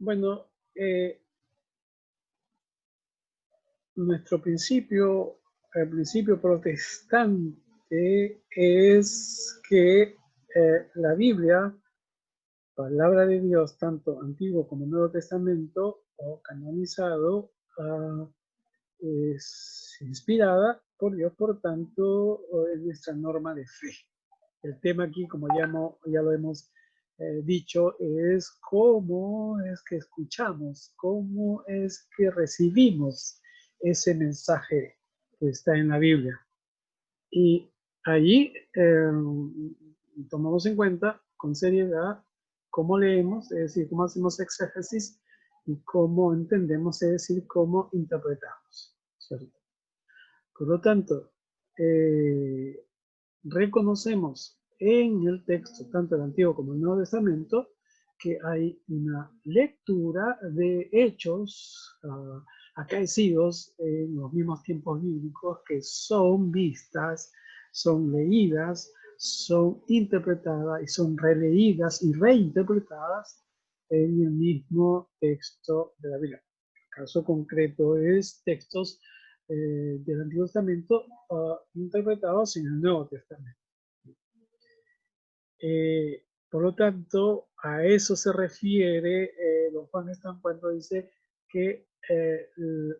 Bueno, nuestro principio, el principio protestante es que la Biblia, palabra de Dios, tanto Antiguo como Nuevo Testamento, o canonizado, es inspirada por Dios, por tanto, es nuestra norma de fe. El tema aquí, como ya lo hemos dicho, es cómo es que escuchamos, cómo es que recibimos ese mensaje que está en la Biblia. Y allí tomamos en cuenta con seriedad cómo leemos, es decir, cómo hacemos exégesis y cómo entendemos, es decir, cómo interpretamos, ¿cierto? Por lo tanto, reconocemos en el texto, tanto el Antiguo como el Nuevo Testamento, que hay una lectura de hechos acaecidos en los mismos tiempos bíblicos que son vistas, son leídas, son interpretadas y son releídas y reinterpretadas en el mismo texto de la Biblia. El caso concreto es textos del Antiguo Testamento interpretados en el Nuevo Testamento. Por lo tanto, a eso se refiere don Juan Esteban cuando dice que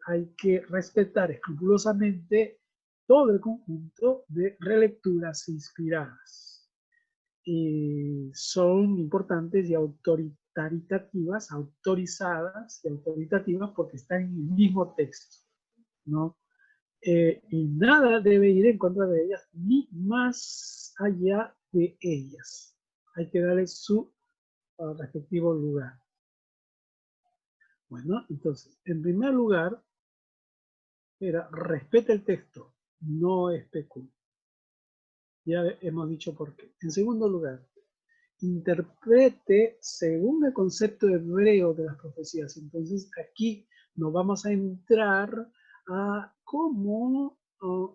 hay que respetar escrupulosamente todo el conjunto de relecturas inspiradas. Y son importantes y autoritativas, autorizadas y autoritativas porque están en el mismo texto, ¿no? Y nada debe ir en contra de ellas, ni más allá de ellas. Hay que darle su respectivo lugar. Bueno, entonces, en primer lugar, respeta el texto, no especule. Ya hemos dicho por qué. En segundo lugar, interprete según el concepto hebreo de las profecías. Entonces, aquí nos vamos a entrar a cómo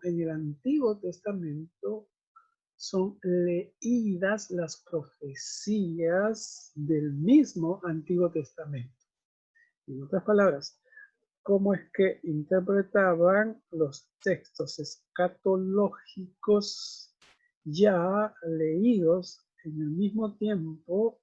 en el Antiguo Testamento son leídas las profecías del mismo Antiguo Testamento. En otras palabras, cómo es que interpretaban los textos escatológicos ya leídos en el mismo tiempo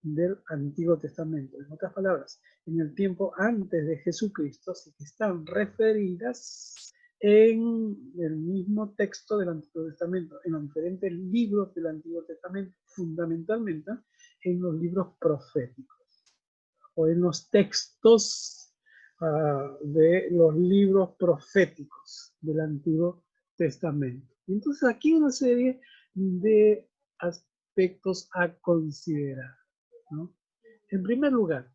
del Antiguo Testamento. En otras palabras, en el tiempo antes de Jesucristo, sí que están referidas en el mismo texto del Antiguo Testamento, en los diferentes libros del Antiguo Testamento, fundamentalmente en los libros proféticos o en los textos de los libros proféticos del Antiguo Testamento. Entonces aquí hay una serie de aspectos a considerar, ¿no? En primer lugar,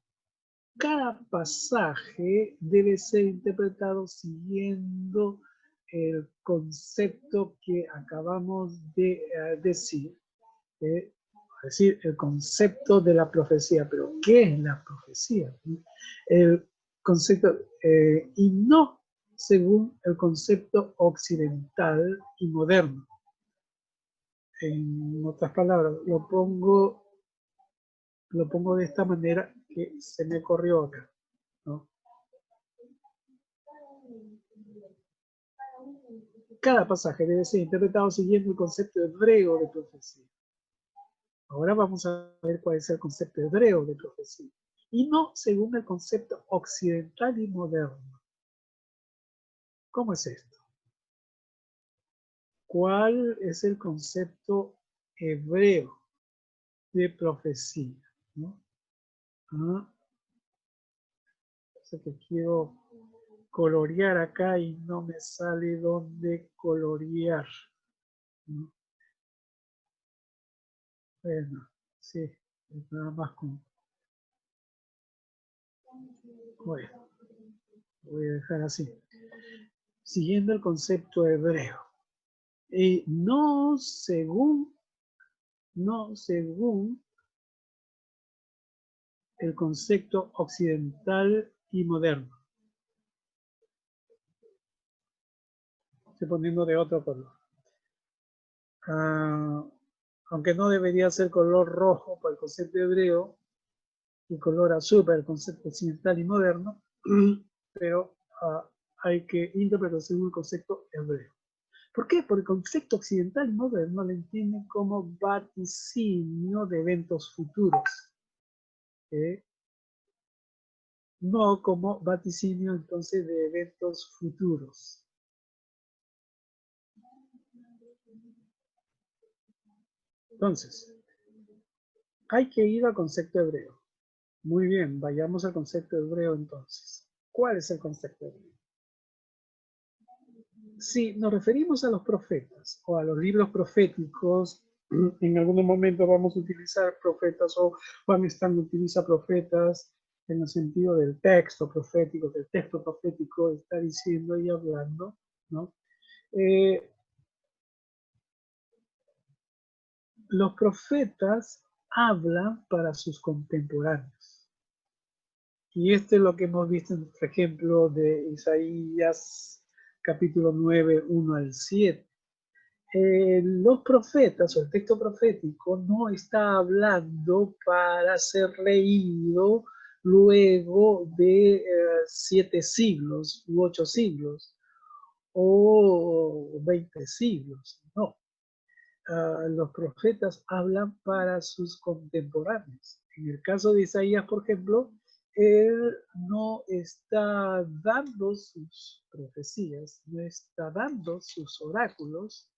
cada pasaje debe ser interpretado siguiendo el concepto que acabamos de decir, es decir, el concepto de la profecía. Pero ¿qué es la profecía? El concepto, y no según el concepto occidental y moderno. En otras palabras, lo pongo de esta manera que se me corrió acá, ¿no? Cada pasaje debe ser interpretado siguiendo el concepto hebreo de profecía. Ahora vamos a ver cuál es el concepto hebreo de profecía. Y no según el concepto occidental y moderno. ¿Cómo es esto? ¿Cuál es el concepto hebreo de profecía? ¿No? Sé que quiero colorear acá y no me sale dónde colorear, ¿no? Bueno, sí, nada más con... Bueno, voy a dejar así. Siguiendo el concepto hebreo. Y no según el concepto occidental y moderno. Estoy poniendo de otro color. Aunque no debería ser color rojo para el concepto hebreo, y color azul para el concepto occidental y moderno, pero hay que interpretar según el concepto hebreo. ¿Por qué? Porque el concepto occidental y moderno lo entienden como vaticinio de eventos futuros, no como vaticinio entonces de eventos futuros. Entonces, hay que ir al concepto hebreo. Muy bien, vayamos al concepto hebreo entonces. ¿Cuál es el concepto hebreo? Si nos referimos a los profetas o a los libros proféticos, en algún momento vamos a utilizar profetas o Juan Stan utiliza profetas en el sentido del texto profético, que el texto profético está diciendo y hablando, ¿no? Los profetas hablan para sus contemporáneos. Y esto es lo que hemos visto en el ejemplo de Isaías capítulo 9, 1 al 7. Los profetas o el texto profético no está hablando para ser leído luego de 7 siglos u 8 siglos o 20 siglos. No, los profetas hablan para sus contemporáneos. En el caso de Isaías, por ejemplo, él no está dando sus profecías, no está dando sus oráculos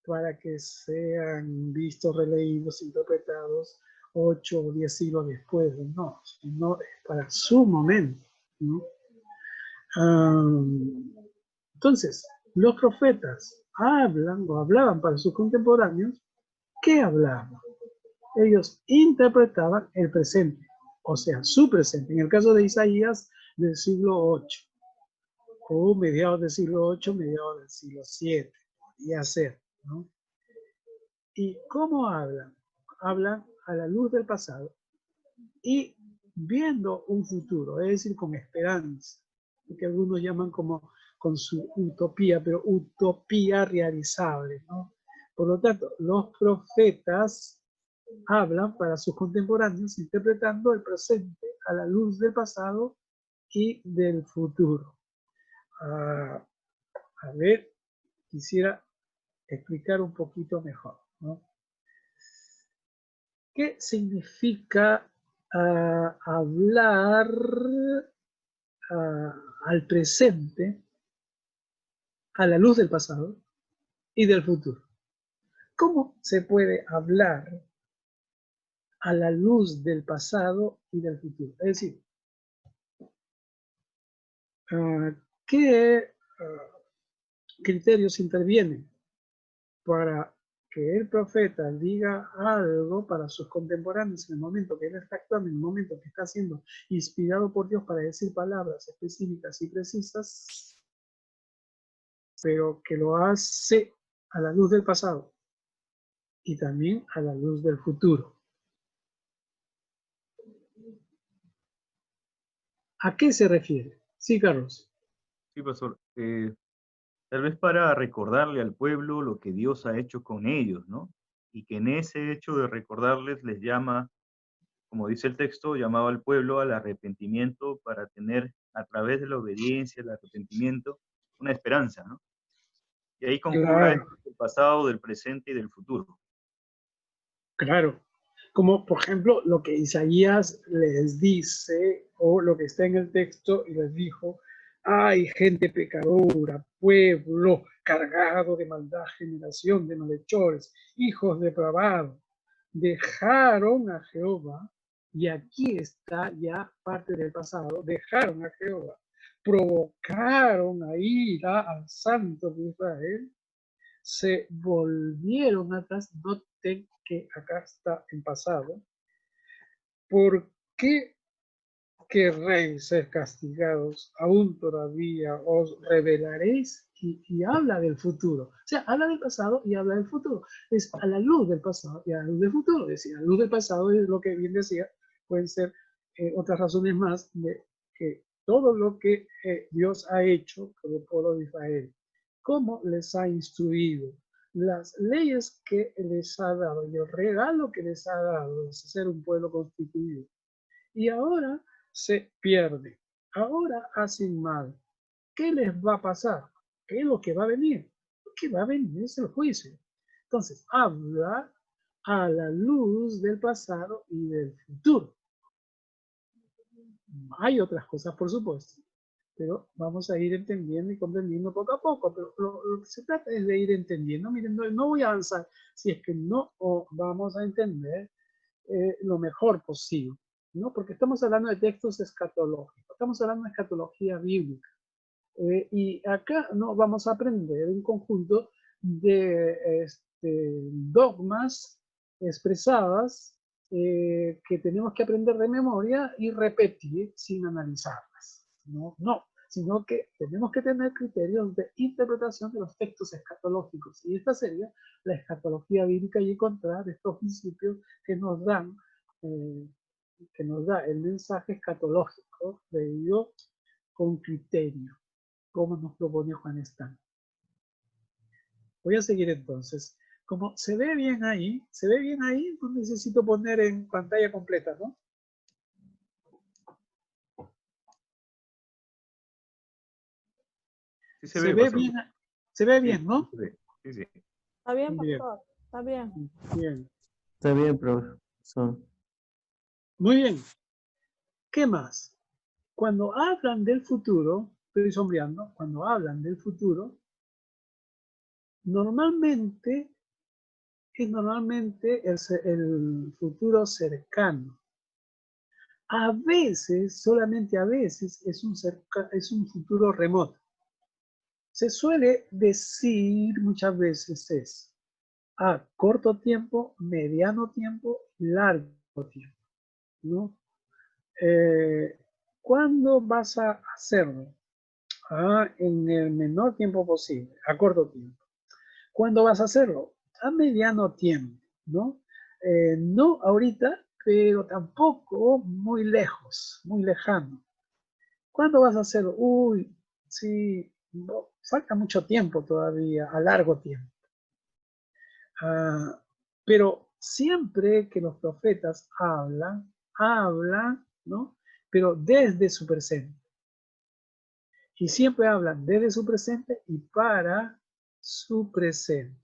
para que sean vistos, releídos, interpretados 8 o 10 siglos después. No, sino para su momento, ¿no? Entonces, los profetas hablan o hablaban para sus contemporáneos. ¿Qué hablaban? Ellos interpretaban el presente, o sea, su presente. En el caso de Isaías, del siglo 8, o mediados del siglo 8, mediados del siglo 7, podría ser, ¿no? ¿Y cómo hablan? Hablan a la luz del pasado y viendo un futuro, es decir, con esperanza, que algunos llaman como con su utopía, pero utopía realizable, ¿no? Por lo tanto, los profetas hablan para sus contemporáneos interpretando el presente a la luz del pasado y del futuro. A ver, quisiera explicar un poquito mejor, ¿no? ¿Qué significa hablar al presente a la luz del pasado y del futuro? ¿Cómo se puede hablar a la luz del pasado y del futuro? Es decir, ¿qué criterios intervienen para que el profeta diga algo para sus contemporáneos en el momento que él está actuando, en el momento que está siendo inspirado por Dios para decir palabras específicas y precisas, pero que lo hace a la luz del pasado y también a la luz del futuro? ¿A qué se refiere? Sí, Carlos. Sí, pastor. Tal vez para recordarle al pueblo lo que Dios ha hecho con ellos, ¿no? Y que en ese hecho de recordarles les llama, como dice el texto, llamaba al pueblo al arrepentimiento para tener a través de la obediencia, el arrepentimiento, una esperanza, ¿no? Y ahí conjuga Claro, esto del pasado, del presente y del futuro. claro. Como por ejemplo lo que Isaías les dice o lo que está en el texto y les dijo: ay, gente pecadora, pueblo cargado de maldad, generación de malhechores, hijos depravados, dejaron a Jehová, y aquí está ya parte del pasado, dejaron a Jehová, provocaron a ira al santo de Israel, se volvieron atrás. Noten que acá está en pasado. ¿Por qué querréis ser castigados? Aún todavía os revelaréis. Y habla del futuro. O sea, habla del pasado y habla del futuro. Es a la luz del pasado y a la luz del futuro. Es decir, a la luz del pasado es lo que bien decía, pueden ser otras razones más de que todo lo que Dios ha hecho por el pueblo de Israel, cómo les ha instruido, las leyes que les ha dado y el regalo que les ha dado de ser un pueblo constituido y ahora se pierde. Ahora hacen mal. ¿Qué les va a pasar? ¿Qué es lo que va a venir? Lo que va a venir es el juicio. Entonces, habla a la luz del pasado y del futuro. Hay otras cosas, por supuesto, pero vamos a ir entendiendo y comprendiendo poco a poco. Pero lo que se trata es de ir entendiendo. Miren, no voy a avanzar si es que no vamos a entender lo mejor posible, ¿no? Porque estamos hablando de textos escatológicos, estamos hablando de escatología bíblica. Y acá no vamos a aprender un conjunto de dogmas expresadas que tenemos que aprender de memoria y repetir sin analizarlas. No, sino que tenemos que tener criterios de interpretación de los textos escatológicos. Y esta sería la escatología bíblica y encontrar estos principios que nos dan, que nos da el mensaje escatológico de Dios con criterio, como nos propone Juan Stan. Voy a seguir entonces. Como se ve bien ahí, no necesito poner en pantalla completa, ¿no? Sí Se ve bien, sí, ¿no? Sí, sí. Está bien, Bien. pastor. Está bien. Bien. Está bien, profesor. Muy bien. ¿Qué más? Cuando hablan del futuro, estoy sombreando, cuando hablan del futuro, normalmente es el futuro cercano. A veces, solamente a veces, es un futuro remoto. Se suele decir muchas veces es a corto tiempo, mediano tiempo, largo tiempo, ¿no? ¿Cuándo vas a hacerlo? En el menor tiempo posible, a corto tiempo. ¿Cuándo vas a hacerlo? A mediano tiempo, ¿no? No ahorita, pero tampoco muy lejos, muy lejano. ¿Cuándo vas a hacerlo? Uy, sí, no, falta mucho tiempo todavía, a largo tiempo. Pero siempre que los profetas hablan, ¿no? Pero desde su presente. Y siempre hablan desde su presente y para su presente,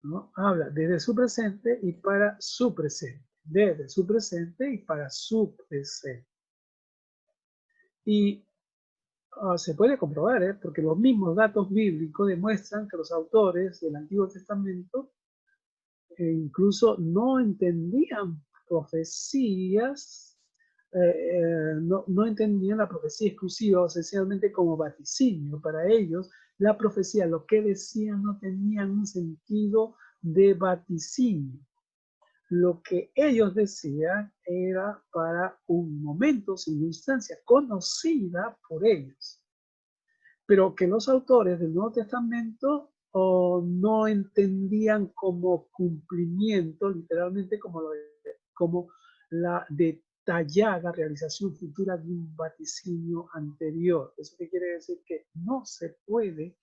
¿no? Habla desde su presente y para su presente. Desde su presente y para su presente. Y se puede comprobar, porque los mismos datos bíblicos demuestran que los autores del Antiguo Testamento incluso no entendían profecías, no entendían la profecía exclusiva o esencialmente como vaticinio. Para ellos, la profecía, lo que decían, no tenían un sentido de vaticinio. Lo que ellos decían era para un momento, circunstancia conocida por ellos, pero que los autores del Nuevo Testamento no entendían como cumplimiento, literalmente como la detallada realización futura de un vaticinio anterior. ¿Eso qué quiere decir? Que no se puede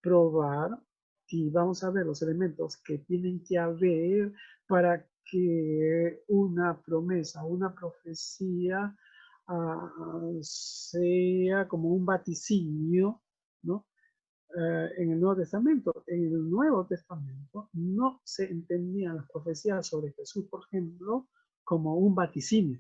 probar, y vamos a ver los elementos que tienen que haber para que una promesa, una profecía sea como un vaticinio, ¿no? En el Nuevo Testamento. En el Nuevo Testamento no se entendían las profecías sobre Jesús, por ejemplo, como un vaticinio.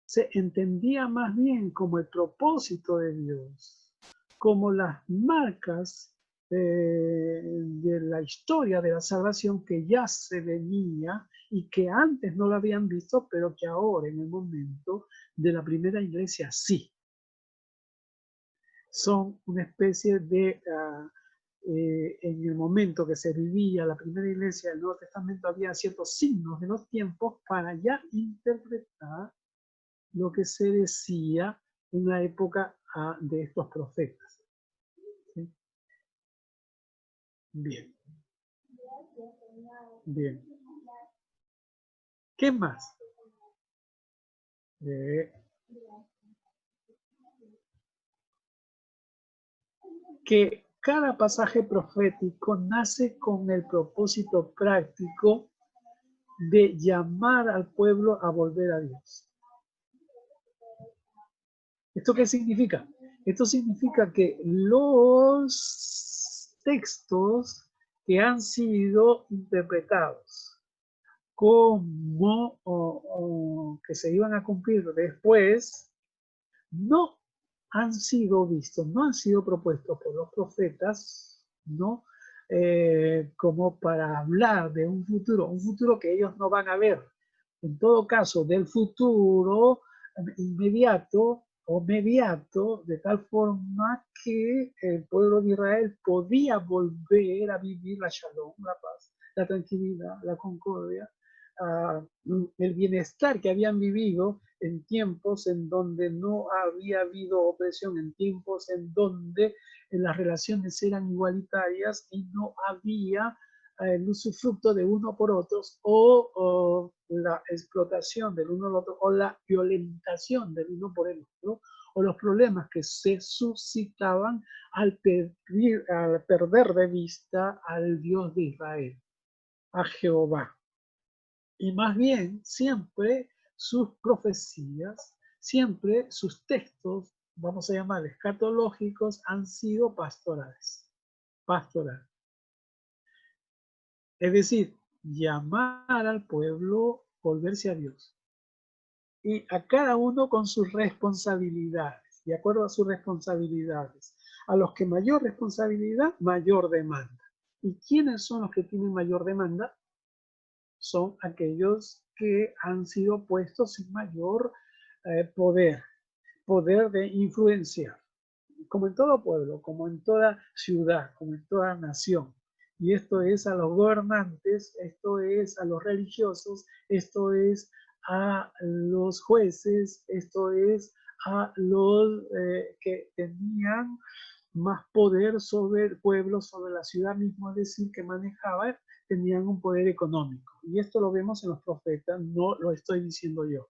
Se entendía más bien como el propósito de Dios, como las marcas de la historia de la salvación que ya se venía y que antes no lo habían visto, pero que ahora en el momento de la primera iglesia sí. Son una especie de, en el momento que se vivía la primera iglesia del Nuevo Testamento, había ciertos signos de los tiempos para ya interpretar lo que se decía en la época de estos profetas. ¿Sí? Bien. Bien. ¿Qué más? Que cada pasaje profético nace con el propósito práctico de llamar al pueblo a volver a Dios. ¿Esto qué significa? Esto significa que los textos que han sido interpretados como que se iban a cumplir después, no han sido vistos, no han sido propuestos por los profetas, ¿no? Como para hablar de un futuro que ellos no van a ver. En todo caso, del futuro inmediato o mediato, de tal forma que el pueblo de Israel podía volver a vivir la shalom, la paz, la tranquilidad, la concordia, el bienestar que habían vivido en tiempos en donde no había habido opresión, en tiempos en donde las relaciones eran igualitarias y no había el usufructo de uno por otros o la explotación del uno al otro o la violentación del uno por el otro o los problemas que se suscitaban al perder de vista al Dios de Israel, a Jehová. Y más bien, siempre sus profecías, siempre sus textos, vamos a llamar escatológicos, han sido pastorales. Pastoral. Es decir, llamar al pueblo, volverse a Dios. Y a cada uno con sus responsabilidades, de acuerdo a sus responsabilidades. A los que mayor responsabilidad, mayor demanda. ¿Y quiénes son los que tienen mayor demanda? Son aquellos que han sido puestos sin mayor poder de influenciar, como en todo pueblo, como en toda ciudad, como en toda nación. Y esto es a los gobernantes, esto es a los religiosos, esto es a los jueces, esto es a los que tenían más poder sobre el pueblo, sobre la ciudad mismo, es decir, que manejaban, tenían un poder económico. Y esto lo vemos en los profetas, no lo estoy diciendo yo.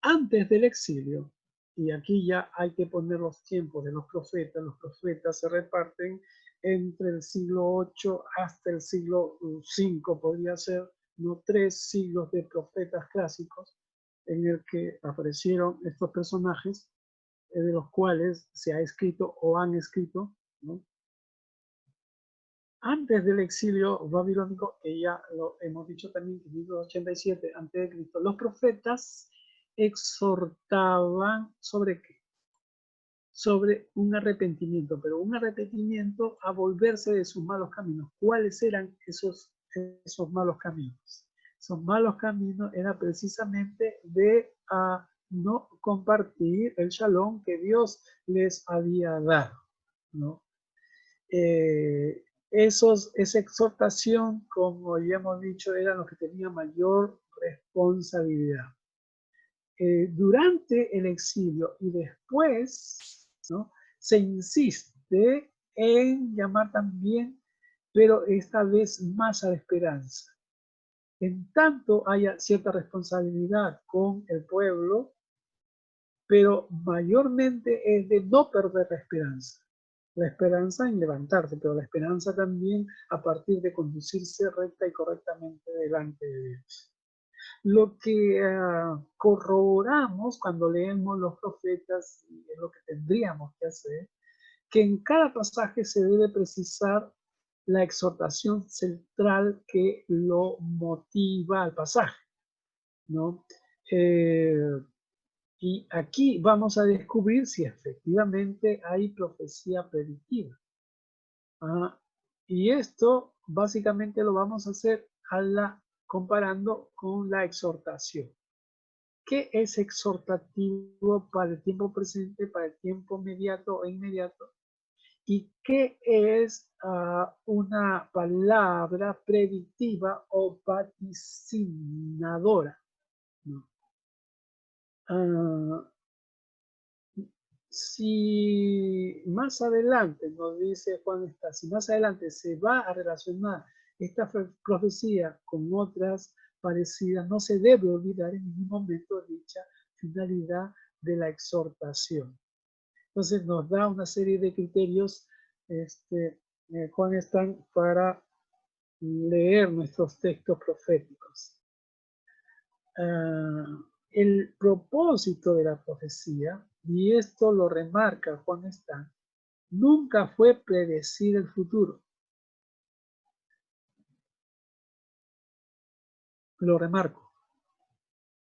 Antes del exilio, y aquí ya hay que poner los tiempos de los profetas se reparten entre el siglo 8 hasta el siglo 5, podría ser, no 3 siglos de profetas clásicos, en el que aparecieron estos personajes, de los cuales se ha escrito o han escrito, ¿no? Antes del exilio babilónico, que ya lo hemos dicho también, en 1987 a.C., los profetas exhortaban ¿sobre qué? Sobre un arrepentimiento, pero un arrepentimiento a volverse de sus malos caminos. ¿Cuáles eran esos malos caminos? Esos malos caminos era precisamente de no compartir el shalom que Dios les había dado, ¿no? Esa exhortación, como ya hemos dicho, eran los que tenían mayor responsabilidad. Durante el exilio y después, ¿no?, se insiste en llamar también, pero esta vez más a la esperanza. En tanto haya cierta responsabilidad con el pueblo, pero mayormente es de no perder la esperanza. La esperanza en levantarse, pero la esperanza también a partir de conducirse recta y correctamente delante de Dios. Lo que corroboramos cuando leemos los profetas, y es lo que tendríamos que hacer, que en cada pasaje se debe precisar la exhortación central que lo motiva al pasaje, ¿no? Y aquí vamos a descubrir si efectivamente hay profecía predictiva. Y esto básicamente lo vamos a hacer comparando con la exhortación. ¿Qué es exhortativo para el tiempo presente, para el tiempo inmediato e inmediato? ¿Y qué es una palabra predictiva o vaticinadora? ¿No? Si más adelante, nos dice Juan Está, si más adelante se va a relacionar esta profecía con otras parecidas, no se debe olvidar en ningún momento dicha finalidad de la exhortación. Entonces nos da una serie de criterios, Juan Está, para leer nuestros textos proféticos. El propósito de la profecía, y esto lo remarca Juan Stan, nunca fue predecir el futuro. Lo remarco.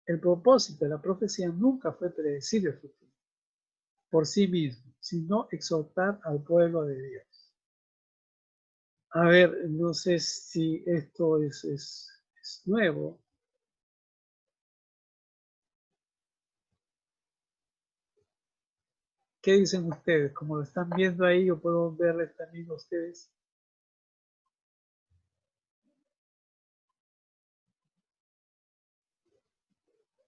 El propósito de la profecía nunca fue predecir el futuro por sí mismo, sino exhortar al pueblo de Dios. A ver, no sé si esto es nuevo. ¿Qué dicen ustedes? Como lo están viendo ahí, yo puedo verles también a ustedes.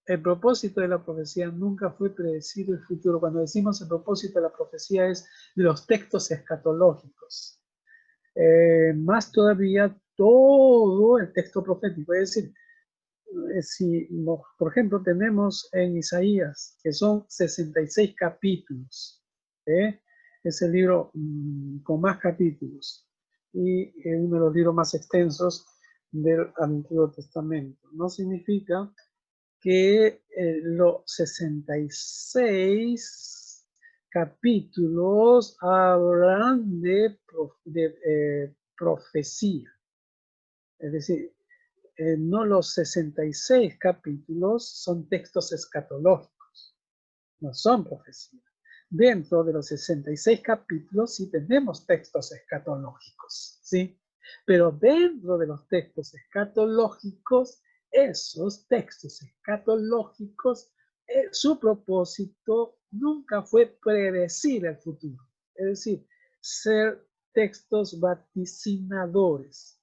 El propósito de la profecía nunca fue predecir el futuro. Cuando decimos el propósito de la profecía es de los textos escatológicos. Más todavía todo el texto profético. Es decir, si, por ejemplo, tenemos en Isaías, que son 66 capítulos, es el libro con más capítulos y uno de los libros más extensos del Antiguo Testamento. No significa que los 66 capítulos hablan de profecía. Es decir, no los 66 capítulos son textos escatológicos, no son profecía. Dentro de los 66 capítulos sí tenemos textos escatológicos, ¿sí? Pero dentro de los textos escatológicos, esos textos escatológicos, su propósito nunca fue predecir el futuro, es decir, ser textos vaticinadores.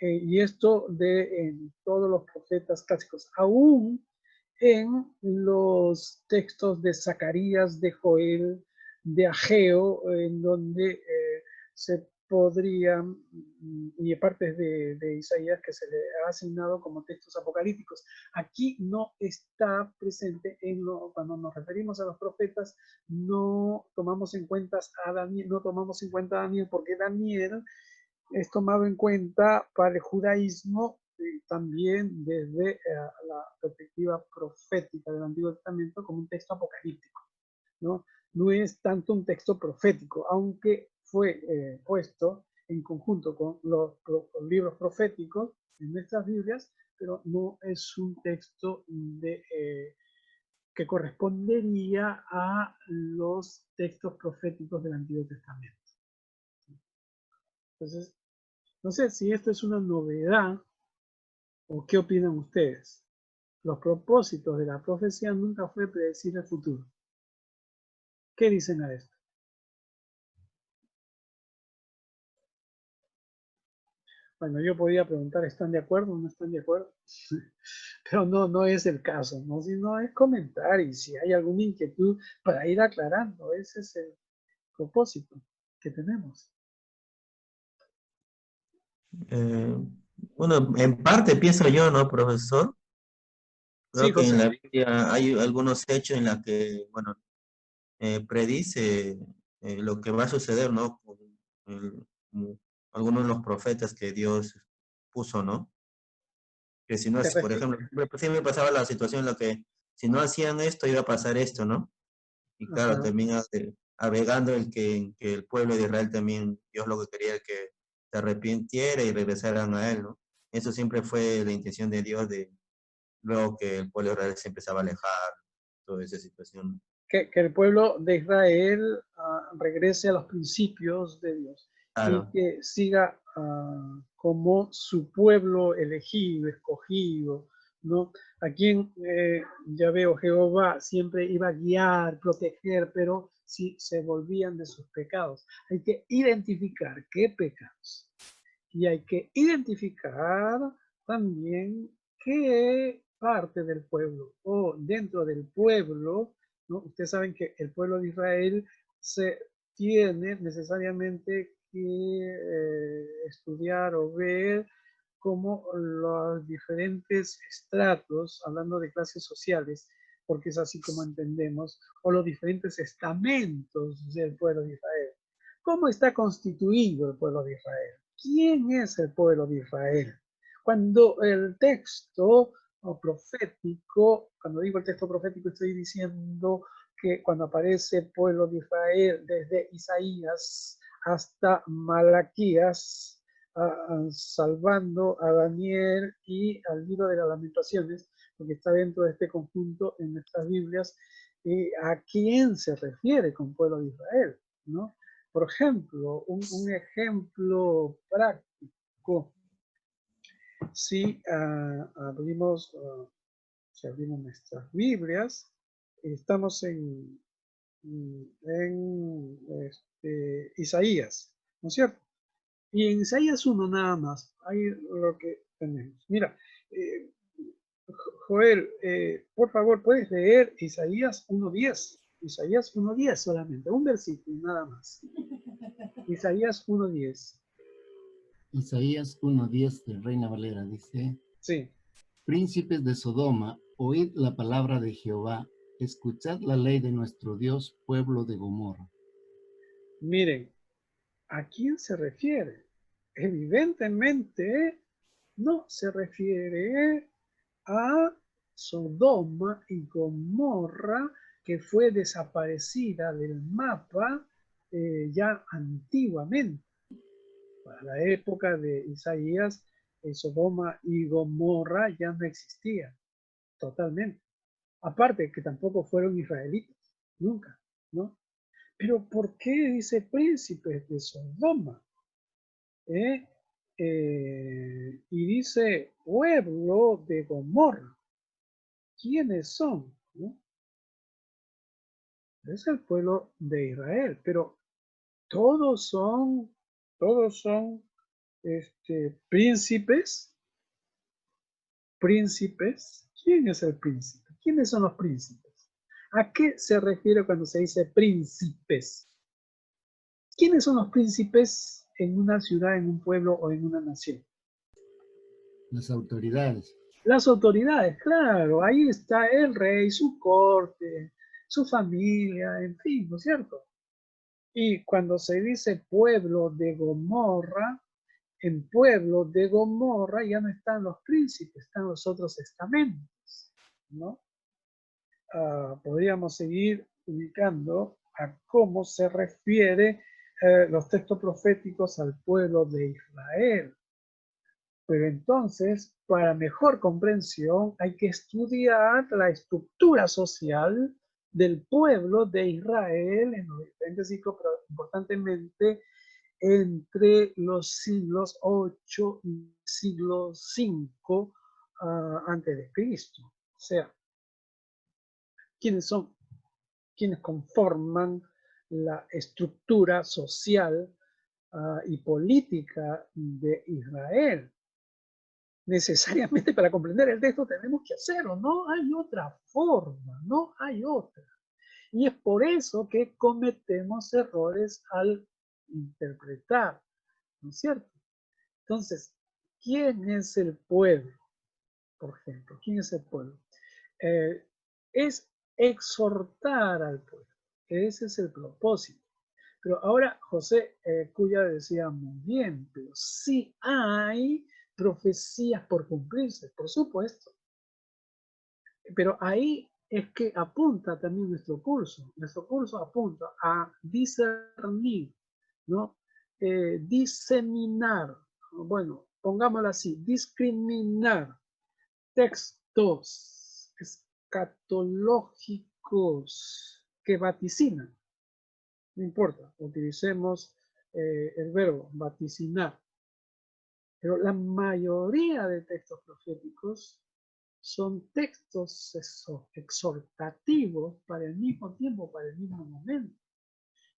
Y esto de todos los profetas clásicos, aún en los textos de Zacarías, de Joel, de Ageo, en donde se podrían, y partes de Isaías que se le ha asignado como textos apocalípticos. Aquí no está presente, cuando nos referimos a los profetas, no tomamos en cuenta a Daniel, no tomamos en cuenta a Daniel, porque Daniel es tomado en cuenta para el judaísmo también desde la perspectiva profética del Antiguo Testamento como un texto apocalíptico, ¿no? No es tanto un texto profético, aunque fue puesto en conjunto con los libros proféticos en nuestras Biblias, pero no es un texto que correspondería a los textos proféticos del Antiguo Testamento. Entonces, no sé si esto es una novedad o qué opinan ustedes. Los propósitos de la profecía nunca fue predecir el futuro. ¿Qué dicen a esto? Bueno, yo podía preguntar, ¿están de acuerdo o no están de acuerdo? Pero no es el caso, ¿no? Sino es comentar y si hay alguna inquietud para ir aclarando. Ese es el propósito que tenemos. Bueno, en parte pienso yo, ¿no, profesor? Sí, Creo que en José. la Biblia hay algunos hechos en los que, bueno, predice lo que va a suceder, ¿no? Con algunos de los profetas que Dios puso, ¿no? Que si no, ¿Te por refieres? ejemplo, siempre pasaba la situación en la que si no hacían esto iba a pasar esto, ¿no? Y claro, Ajá. también alegando que el pueblo de Israel también, Dios lo que quería que se arrepintiera y regresaran a él, ¿no? Eso siempre fue la intención de Dios, de luego que el pueblo de Israel se empezaba a alejar, toda esa situación. Que el pueblo de Israel regrese a los principios de Dios y Claro, que siga como su pueblo elegido, escogido, ¿no? A quien ya veo Jehová siempre iba a guiar, proteger, pero si se volvían de sus pecados. Hay que identificar qué pecados y hay que identificar también qué parte del pueblo o dentro del pueblo, ¿no? Ustedes saben que el pueblo de Israel se tiene necesariamente que estudiar o ver cómo los diferentes estratos, hablando de clases sociales, porque es así como entendemos, o los diferentes estamentos del pueblo de Israel. ¿Cómo está constituido el pueblo de Israel? ¿quién es el pueblo de Israel? Cuando el texto profético, cuando digo el texto profético, estoy diciendo que cuando aparece pueblo de Israel desde Isaías hasta Malaquías, salvando a Daniel y al libro de las Lamentaciones, porque está dentro de este conjunto en nuestras Biblias, ¿a quién se refiere con pueblo de Israel? ¿No? Por ejemplo, un ejemplo práctico, si abrimos nuestras Biblias, estamos en Isaías, ¿no es cierto? Y en Isaías 1 nada más, ahí lo que tenemos. Mira, Joel, por favor, ¿puedes leer Isaías 1:10? Isaías 1:10 solamente, un versículo nada más. Isaías 1:10. Isaías 1:10 de Reina Valera dice: Sí. Príncipes de Sodoma, oíd la palabra de Jehová, escuchad la ley de nuestro Dios, pueblo de Gomorra. Miren, ¿a quién se refiere? Evidentemente no se refiere a Sodoma y Gomorra, que fue desaparecida del mapa ya antiguamente. Para la época de Isaías, Sodoma y Gomorra ya no existían totalmente. Aparte que tampoco fueron israelitas, nunca, ¿no? Pero ¿por qué dice príncipes de Sodoma? Y dice pueblo de Gomorra. ¿Quiénes son? ¿No? Es el pueblo de Israel, pero todos son príncipes. ¿Quién es el príncipe? ¿Quiénes son los príncipes? ¿A qué se refiere cuando se dice príncipes? ¿Quiénes son los príncipes en una ciudad, en un pueblo o en una nación? Las autoridades. Las autoridades, claro, ahí está el rey, su corte, su familia, en fin, ¿no es cierto? Y cuando se dice pueblo de Gomorra, en pueblo de Gomorra ya no están los príncipes, están los otros estamentos, ¿no? Podríamos seguir ubicando a cómo se refiere los textos proféticos al pueblo de Israel. Pero entonces, para mejor comprensión, hay que estudiar la estructura social del pueblo de Israel en los diferentes siglos, pero importantemente entre los siglos 8 y siglo 5 antes de Cristo. O sea, ¿quiénes son? ¿Quiénes conforman la estructura social y política de Israel? Necesariamente para comprender el texto tenemos que hacerlo, no hay otra forma, no hay otra. Y es por eso que cometemos errores al interpretar, ¿no es cierto? Entonces, ¿quién es el pueblo? Por ejemplo, ¿quién es el pueblo? Es exhortar al pueblo, ese es el propósito. Pero ahora José Cuya decía muy bien, pero sí hay profecías por cumplirse, por supuesto. Pero ahí es que apunta también nuestro curso. Nuestro curso apunta a discernir, ¿no? Diseminar, bueno, pongámoslo así, discriminar textos escatológicos que vaticinan. No importa, utilicemos el verbo vaticinar. Pero la mayoría de textos proféticos son textos exhortativos para el mismo tiempo, para el mismo momento.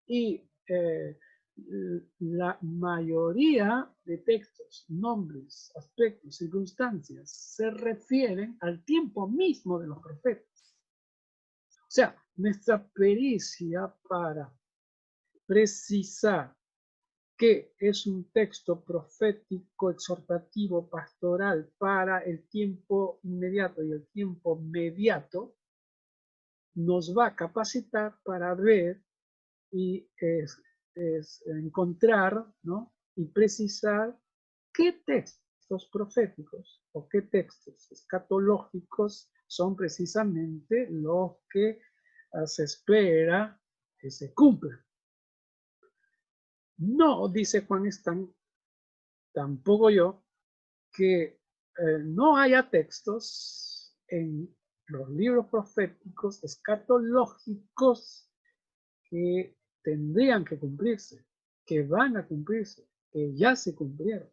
Y la mayoría de textos, nombres, aspectos, circunstancias, se refieren al tiempo mismo de los profetas. O sea, nuestra pericia para precisar que es un texto profético, exhortativo, pastoral para el tiempo inmediato y el tiempo mediato, nos va a capacitar para ver y encontrar, ¿no? y precisar qué textos proféticos o qué textos escatológicos son precisamente los que se espera que se cumplan. No, dice Juan Stan, tampoco yo, que no haya textos en los libros proféticos escatológicos que tendrían que cumplirse, que van a cumplirse, que ya se cumplieron.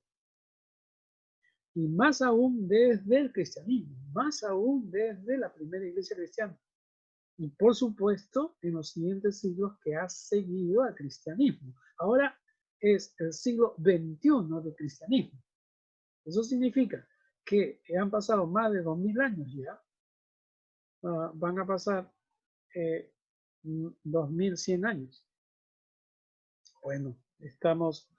Y más aún desde el cristianismo, más aún desde la primera iglesia cristiana. Y por supuesto, en los siguientes siglos que ha seguido al cristianismo. Ahora es el siglo XXI de cristianismo. Eso significa que han pasado más de 2000 años ya. Van a pasar 2100 años. Bueno, estamos,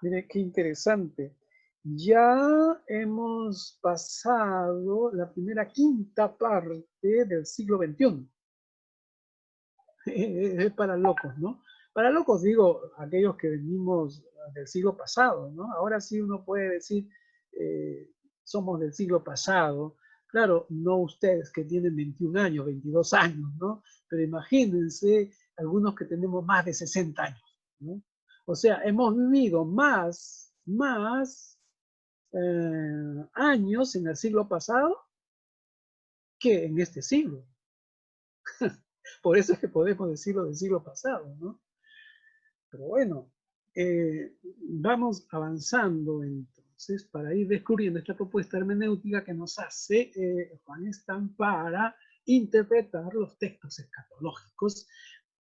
mire qué interesante. Ya hemos pasado la primera quinta parte del siglo XXI. Es para locos, ¿no? Para locos digo aquellos que venimos del siglo pasado, ¿no? Ahora sí uno puede decir, somos del siglo pasado. Claro, no ustedes que tienen 21 años, 22 años, ¿no? Pero imagínense algunos que tenemos más de 60 años, ¿no? O sea, hemos vivido más años en el siglo pasado que en este siglo. Por eso es que podemos decirlo del siglo pasado, ¿no? Pero bueno, vamos avanzando entonces para ir descubriendo esta propuesta hermenéutica que nos hace Juan Stan para interpretar los textos escatológicos,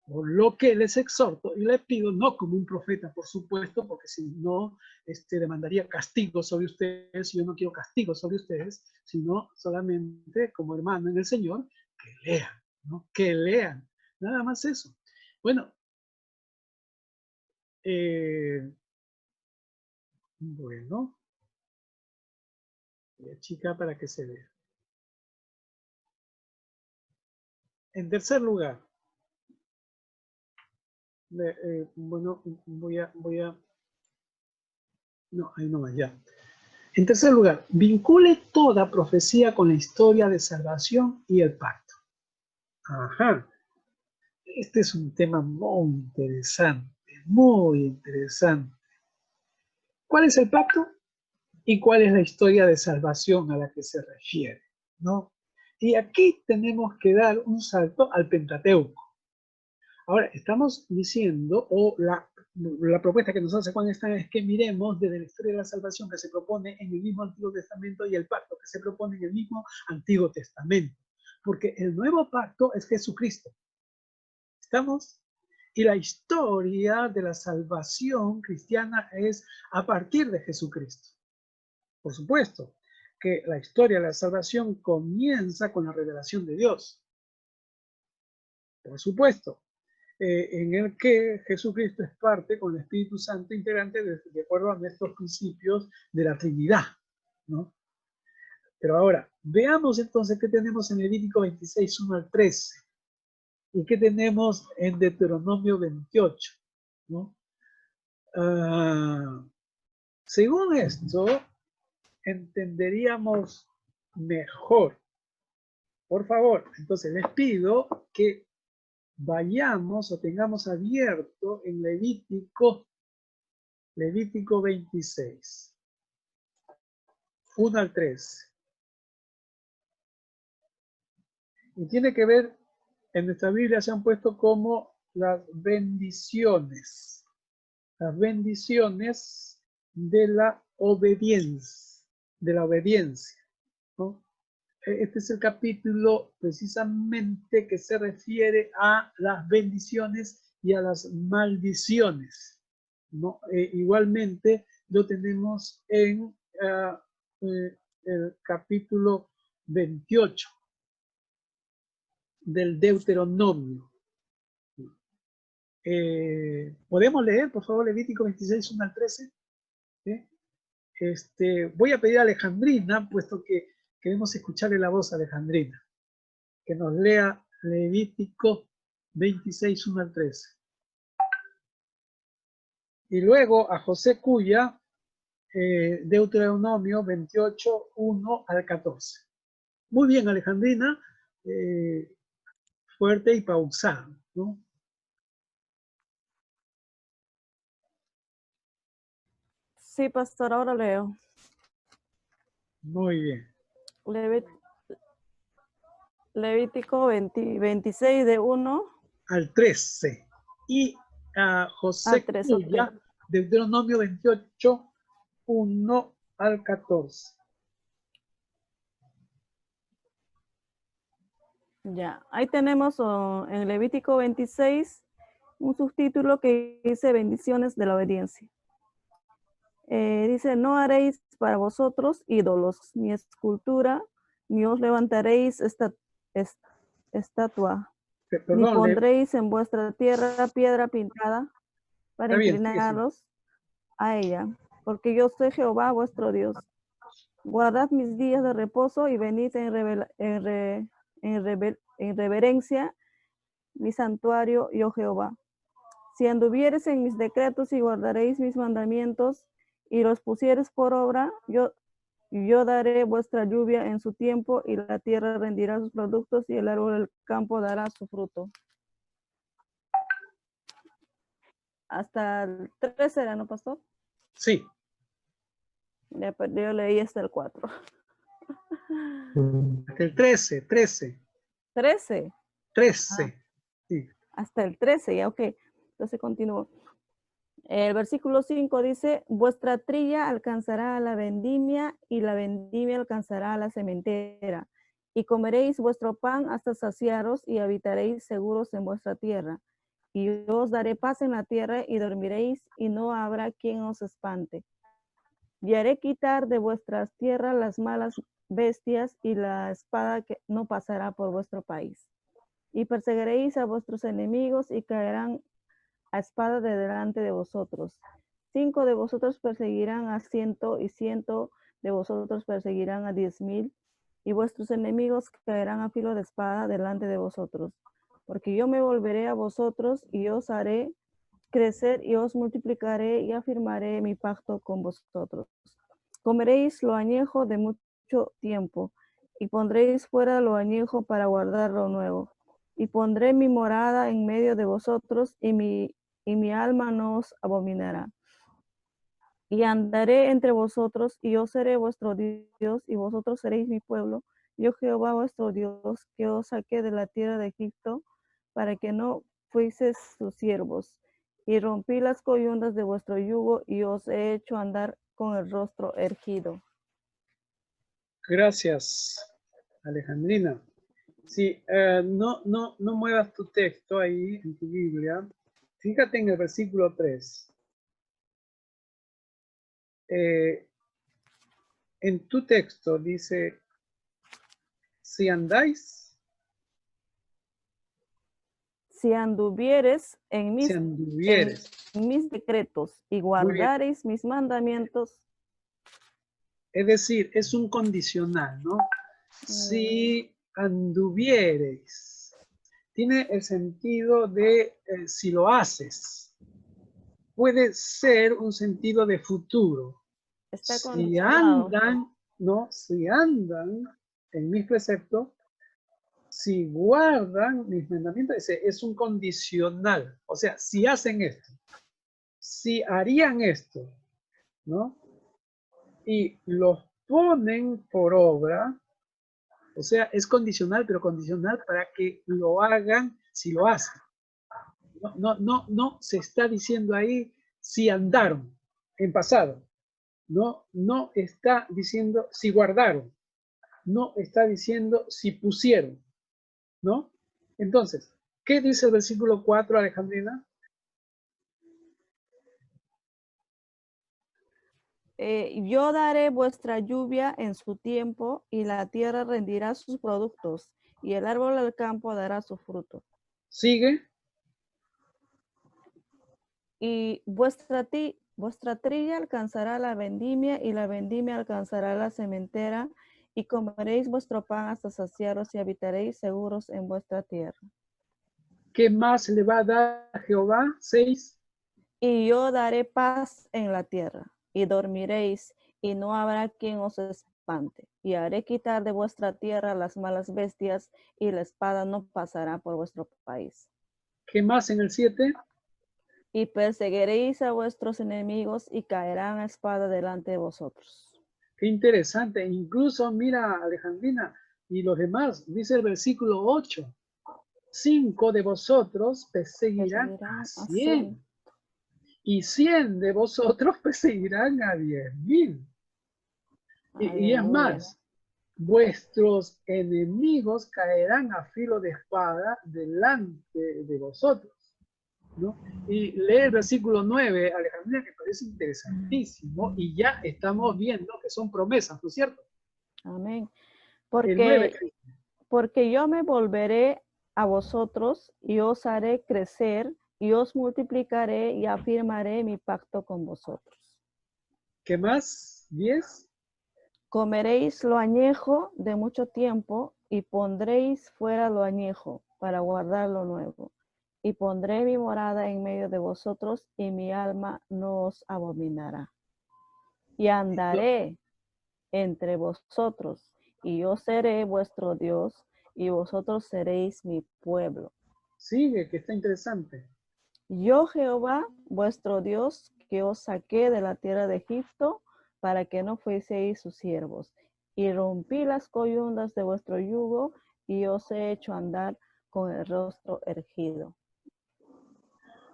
por lo que les exhorto y les pido, no como un profeta, por supuesto, porque si no, demandaría castigo sobre ustedes, y yo no quiero castigo sobre ustedes, sino solamente como hermano en el Señor, que lean, ¿no? Que lean, nada más eso. Bueno, bueno, voy a chica para que se vea. En tercer lugar, bueno, voy a, no, ahí no va, ya. En tercer lugar, vincule toda profecía con la historia de salvación y el pacto. Ajá, este es un tema muy interesante, muy interesante. ¿Cuál es el pacto? ¿Y cuál es la historia de salvación a la que se refiere? ¿No? Y aquí tenemos que dar un salto al Pentateuco. Ahora, estamos diciendo, o la propuesta que nos hace Juan Stan es que miremos desde la historia de la salvación que se propone en el mismo Antiguo Testamento y el pacto que se propone en el mismo Antiguo Testamento. Porque el nuevo pacto es Jesucristo. ¿Estamos? Y la historia de la salvación cristiana es a partir de Jesucristo. Por supuesto que la historia de la salvación comienza con la revelación de Dios. Por supuesto. En el que Jesucristo es parte con el Espíritu Santo integrante de acuerdo a nuestros principios de la Trinidad, ¿no? Pero ahora, veamos entonces qué tenemos en Levítico 26, 1 al 13 y qué tenemos en Deuteronomio 28, ¿no? Según esto, entenderíamos mejor. Por favor, entonces les pido que vayamos o tengamos abierto en Levítico 26, 1 al 13. Y tiene que ver, en nuestra Biblia se han puesto como las bendiciones de la obediencia, ¿no? Este es el capítulo precisamente que se refiere a las bendiciones y a las maldiciones, ¿no? Igualmente lo tenemos en el capítulo 28 del Deuteronomio. ¿Podemos leer, por favor, Levítico 26, 1 al 13? Voy a pedir a Alejandrina, puesto que queremos escucharle la voz a Alejandrina, que nos lea Levítico 26, 1 al 13. Y luego a José Cuya, Deuteronomio 28, 1 al 14. Muy bien, Alejandrina, fuerte y pausado, ¿no? Sí, pastor, ahora leo. Muy bien. Levítico 26 de 1 Al 13. Y a al José 3. Cuya, Ok. Deuteronomio 28, 1 al 14. Ya, ahí tenemos en Levítico 26 un subtítulo que dice bendiciones de la obediencia. Dice, no haréis para vosotros ídolos, ni escultura, ni os levantaréis estatua, ni Perdón, pondréis en vuestra tierra piedra pintada para está bien, sigue, sigue. inclinaros a ella, porque yo soy Jehová vuestro Dios. Guardad mis días de reposo y venid en reverencia mi santuario, yo Jehová. Si anduvieres en mis decretos y guardaréis mis mandamientos y los pusieres por obra, yo daré vuestra lluvia en su tiempo y la tierra rendirá sus productos y el árbol del campo dará su fruto. Hasta el 3 era, ¿no, pastor? Sí. Ya, pues, yo leí hasta el 4. Hasta el 13, 13. 13. 13. Sí. Hasta el 13, ya, ok. Entonces continúo. El versículo 5 dice, vuestra trilla alcanzará a la vendimia y la vendimia alcanzará a la sementera. Y comeréis vuestro pan hasta saciaros y habitaréis seguros en vuestra tierra. Y yo os daré paz en la tierra y dormiréis y no habrá quien os espante. Y haré quitar de vuestras tierras las malas bestias y la espada que no pasará por vuestro país. Y perseguiréis a vuestros enemigos y caerán a espada de delante de vosotros. 5 de vosotros perseguirán a 100 y 100 de vosotros perseguirán a 10,000 y vuestros enemigos caerán a filo de espada delante de vosotros. Porque yo me volveré a vosotros y os haré crecer y os multiplicaré y afirmaré mi pacto con vosotros. Comeréis lo añejo de mucho tiempo y pondréis fuera lo añejo para guardar lo nuevo. Y pondré mi morada en medio de vosotros y mi alma no os abominará. Y andaré entre vosotros y yo seré vuestro Dios y vosotros seréis mi pueblo. Yo Jehová vuestro Dios que os saqué de la tierra de Egipto para que no fuiseis sus siervos. Y rompí las coyundas de vuestro yugo y os he hecho andar con el rostro erguido. Gracias, Alejandrina. Sí, no muevas tu texto ahí en tu Biblia. Fíjate en el versículo 3. En tu texto dice, si andáis, Si anduvieres en si anduvieres. en mis decretos y guardareis mis mandamientos. Es decir, es un condicional, ¿no? Si anduviereis. Tiene el sentido de si lo haces. Puede ser un sentido de futuro. Está Si condicionado. andan, ¿no? Si andan en mis preceptos, si guardan mis mandamientos, es un condicional. O sea, si hacen esto, si harían esto, ¿no? Y los ponen por obra, o sea, es condicional, pero condicional para que lo hagan si lo hacen. No se está diciendo ahí si andaron en pasado. No está diciendo si guardaron. No está diciendo si pusieron. ¿No? Entonces, ¿qué dice el versículo 4, Alejandrina? Yo daré vuestra lluvia en su tiempo y la tierra rendirá sus productos y el árbol del campo dará su fruto. Sigue. Y vuestra trilla alcanzará la vendimia y la vendimia alcanzará la sementera y comeréis vuestro pan hasta saciaros y habitaréis seguros en vuestra tierra. ¿Qué más le va a dar Jehová? 6. Y yo daré paz en la tierra, y dormiréis, y no habrá quien os espante. Y haré quitar de vuestra tierra las malas bestias, y la espada no pasará por vuestro país. ¿Qué más en el 7? Y perseguiréis a vuestros enemigos, y caerán a espada delante de vosotros. Qué interesante. Incluso, mira, Alejandrina, y los demás, dice el versículo 8. 5 de vosotros perseguirán a 100. Y 100 de vosotros perseguirán a 10,000. Y es más, vuestros enemigos caerán a filo de espada delante de vosotros, ¿no? Y lee el versículo 9, Alejandra, que parece interesantísimo, y ya estamos viendo que son promesas, ¿no es cierto? Amén. El 9, Porque yo me volveré a vosotros y os haré crecer y os multiplicaré y afirmaré mi pacto con vosotros. ¿qué más? 10. Comeréis lo añejo de mucho tiempo y pondréis fuera lo añejo para guardar lo nuevo. Y pondré mi morada en medio de vosotros y mi alma no os abominará. Y andaré entre vosotros y yo seré vuestro Dios y vosotros seréis mi pueblo. Sigue, que está interesante. Yo Jehová, vuestro Dios, que os saqué de la tierra de Egipto, para que no fueseis sus siervos, y rompí las coyundas de vuestro yugo, y os he hecho andar con el rostro erguido.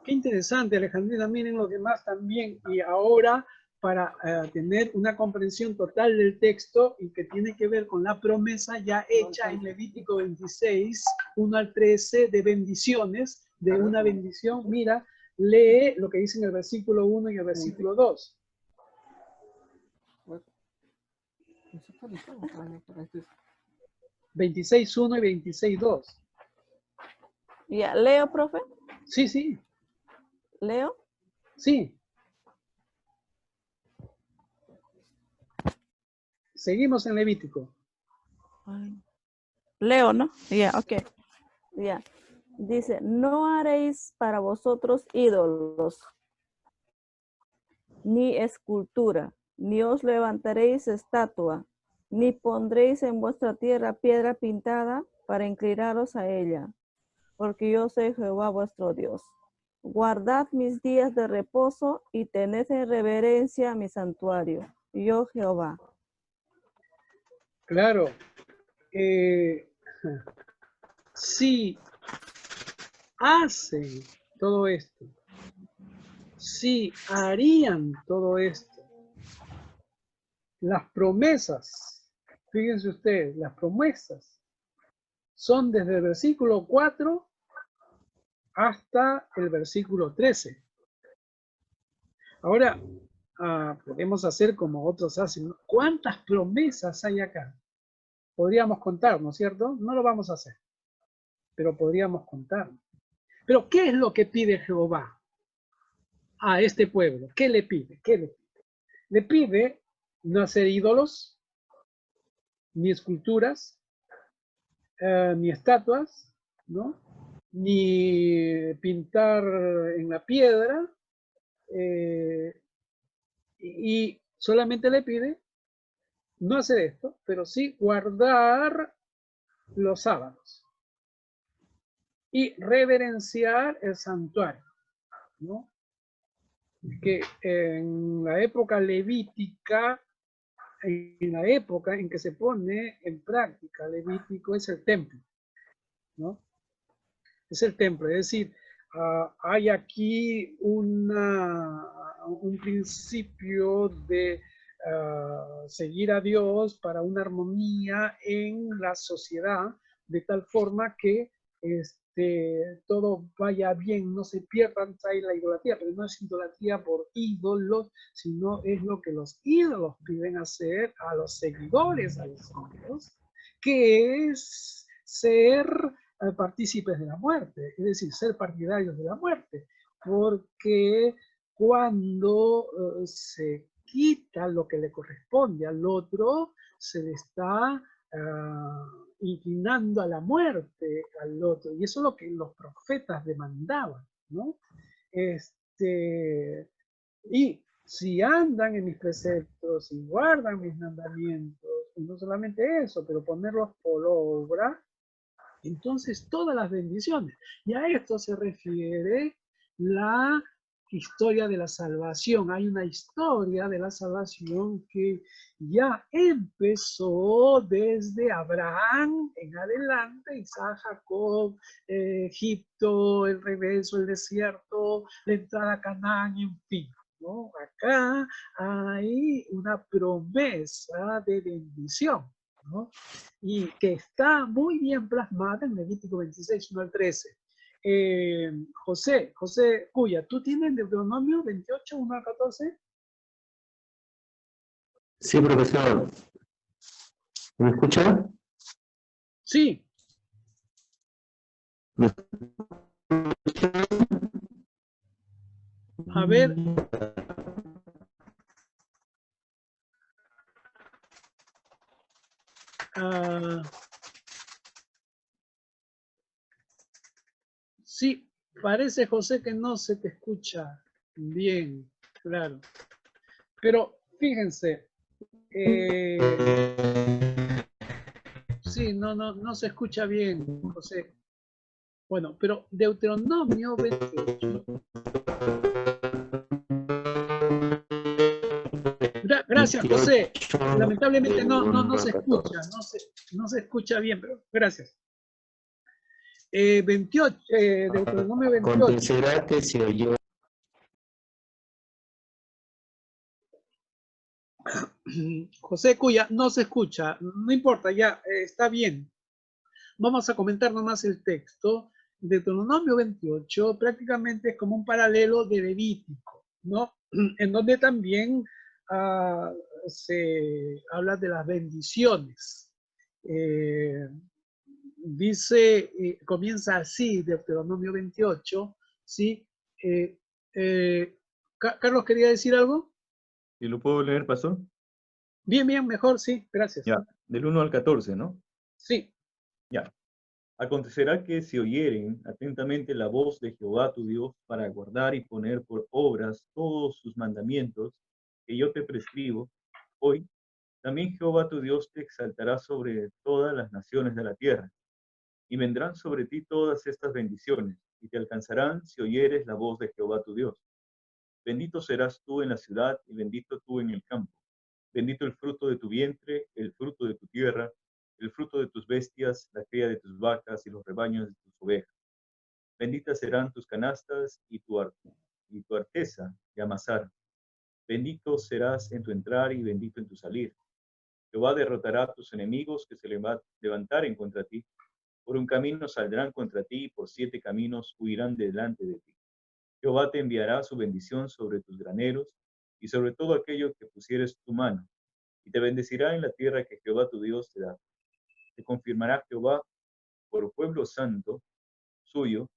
Qué interesante, Alejandrina. Miren los demás también. Y ahora, para tener una comprensión total del texto y que tiene que ver con la promesa ya hecha en Levítico 26, 1 al 13, de bendiciones, de una bendición, mira, lee lo que dice en el versículo 1 y el versículo 2. 26.1 y 26.2. Ya, ¿leo, profe? Sí, sí, ¿Leo? sí. Seguimos en Levítico. Leo, ¿no? Ya, ok. Ya. Dice, no haréis para vosotros ídolos, ni escultura, ni os levantaréis estatua, ni pondréis en vuestra tierra piedra pintada para inclinaros a ella, porque yo soy Jehová vuestro Dios. Guardad mis días de reposo y tened en reverencia mi santuario, yo Jehová. Claro. Si hacen todo esto, si harían todo esto, las promesas, fíjense ustedes, las promesas son desde el versículo 4 hasta el versículo 13. Ahora, podemos hacer como otros hacen, ¿no? ¿Cuántas promesas hay acá? Podríamos contar, ¿no es cierto? No lo vamos a hacer, pero podríamos contar. Pero ¿qué es lo que pide Jehová a este pueblo? ¿Qué le pide? ¿Qué le pide? Le pide no hacer ídolos, ni esculturas, ni estatuas, ¿no? Ni pintar en la piedra, y solamente le pide no hacer esto, pero sí guardar los sábados y reverenciar el santuario, ¿no? Que en la época levítica, en la época en que se pone en práctica Levítico, es el templo, ¿no? Es el templo, es decir, hay aquí un principio de seguir a Dios para una armonía en la sociedad, de tal forma que todo vaya bien, no se pierdan la idolatría, pero no es idolatría por ídolos, sino es lo que los ídolos piden hacer a los seguidores, a los ídolos, que es ser partícipes de la muerte, es decir, ser partidarios de la muerte, porque cuando se quita lo que le corresponde al otro, se le está inclinando a la muerte al otro, y eso es lo que los profetas demandaban, ¿no? y si andan en mis preceptos y guardan mis mandamientos, y no solamente eso, pero ponerlos por obra, entonces todas las bendiciones. Y a esto se refiere la historia de la salvación. Hay una historia de la salvación que ya empezó desde Abraham en adelante, Isaac, Jacob, Egipto, el regreso, el desierto, la entrada a Canaán, en fin, ¿no? Acá hay una promesa de bendición, ¿no? Y que está muy bien plasmada en Levítico 26, 1 al 13. José Cuya, ¿tú tienes Deuteronomio 28, 1 al 14? Sí, profesor. ¿Me escucha? Sí. ¿Me A ver. Sí, parece, José, que no se te escucha bien, claro. Pero fíjense, sí, no se escucha bien, José. Bueno, pero Deuteronomio 28. Gracias, José. Lamentablemente no se escucha, no se escucha bien, pero gracias. 28, Deuteronomio 28. Acontecerá que se oyó. José Cuya, no se escucha, no importa, ya está bien. Vamos a comentar nomás el texto. Deuteronomio 28 prácticamente es como un paralelo de Levítico, ¿no? En donde también se habla de las bendiciones. Dice, comienza así, Deuteronomio 28, ¿sí? Carlos, ¿quería decir algo? ¿Y lo puedo leer, pastor? Bien, mejor, sí, gracias. Ya, del 1 al 14, ¿no? Sí. Ya. Acontecerá que si oyeren atentamente la voz de Jehová tu Dios para guardar y poner por obras todos sus mandamientos que yo te prescribo hoy, también Jehová tu Dios te exaltará sobre todas las naciones de la tierra, y vendrán sobre ti todas estas bendiciones, y te alcanzarán si oyeres la voz de Jehová tu Dios. Bendito serás tú en la ciudad, y bendito tú en el campo. Bendito el fruto de tu vientre, el fruto de tu tierra, el fruto de tus bestias, la cría de tus vacas y los rebaños de tus ovejas. Benditas serán tus canastas y tu arteza de amasar. Bendito serás en tu entrar y bendito en tu salir. Jehová derrotará a tus enemigos que se levantaren contra ti. Por un camino saldrán contra ti y por 7 caminos huirán delante de ti. Jehová te enviará su bendición sobre tus graneros y sobre todo aquello que pusieres tu mano, y te bendecirá en la tierra que Jehová tu Dios te da. Te confirmará Jehová por pueblo santo suyo,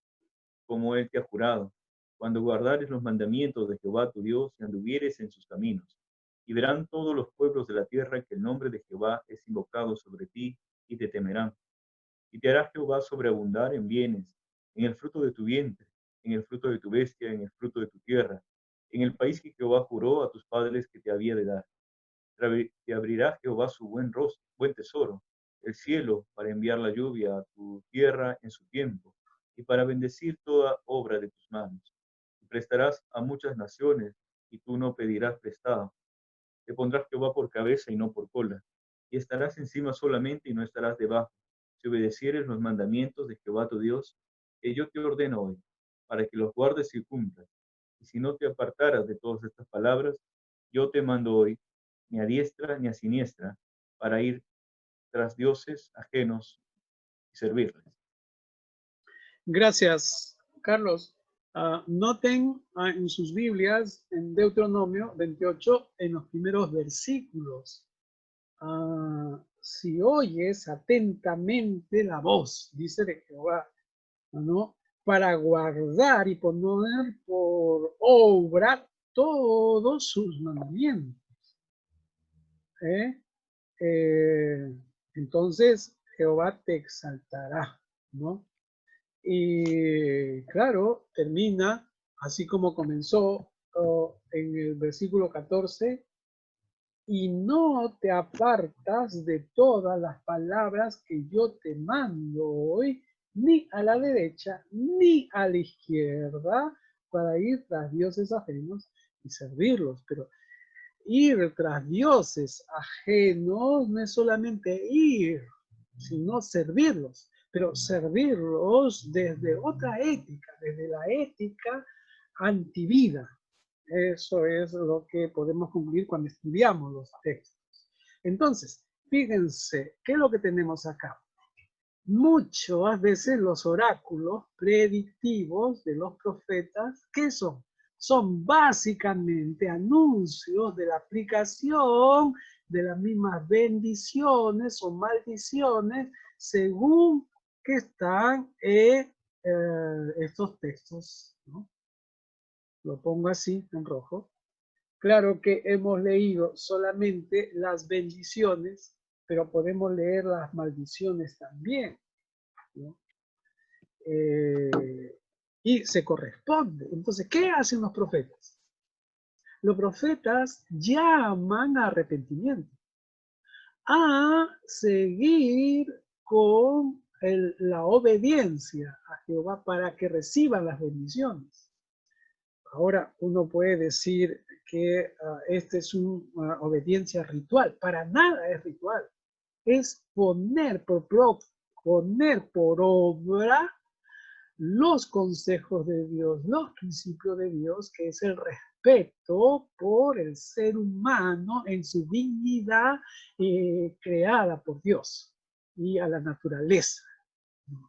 como él te ha jurado, cuando guardares los mandamientos de Jehová tu Dios y anduvieres en sus caminos. Y verán todos los pueblos de la tierra que el nombre de Jehová es invocado sobre ti, y te temerán. Y te hará Jehová sobreabundar en bienes, en el fruto de tu vientre, en el fruto de tu bestia, en el fruto de tu tierra, en el país que Jehová juró a tus padres que te había de dar. Te abrirá Jehová su buen tesoro, el cielo, para enviar la lluvia a tu tierra en su tiempo, y para bendecir toda obra de tus manos. Y prestarás a muchas naciones, y tú no pedirás prestado. Te pondrás Jehová por cabeza y no por cola, y estarás encima solamente y no estarás debajo, si obedecieres los mandamientos de Jehová tu Dios, que yo te ordeno hoy, para que los guardes y cumplas. Y si no te apartaras de todas estas palabras, yo te mando hoy, ni a diestra ni a siniestra, para ir tras dioses ajenos y servirles. Gracias, Carlos. Noten en sus Biblias, en Deuteronomio 28, en los primeros versículos, si oyes atentamente la voz, dice de Jehová, ¿no? Para guardar y poner por obra todos sus mandamientos. Entonces Jehová te exaltará, ¿no? Y claro, termina así como comenzó en el versículo 14, y no te apartas de todas las palabras que yo te mando hoy, ni a la derecha, ni a la izquierda, para ir tras dioses ajenos y servirlos. Pero ir tras dioses ajenos no es solamente ir, sino servirlos, pero servirlos desde otra ética, desde la ética antivida. Eso es lo que podemos concluir cuando estudiamos los textos. Entonces, fíjense, ¿qué es lo que tenemos acá? Muchas veces los oráculos predictivos de los profetas, ¿qué son? Son básicamente anuncios de la aplicación de las mismas bendiciones o maldiciones según que están en estos textos, ¿no? Lo pongo así en rojo. Claro que hemos leído solamente las bendiciones, pero podemos leer las maldiciones también, ¿no? Y se corresponde. Entonces, ¿qué hacen los profetas? Los profetas llaman a arrepentimiento, a seguir con la obediencia a Jehová para que reciban las bendiciones. Ahora uno puede decir que esta es una obediencia ritual. Para nada es ritual. Es poner por obra los consejos de Dios, los principios de Dios, que es el respeto por el ser humano en su dignidad creada por Dios y a la naturaleza.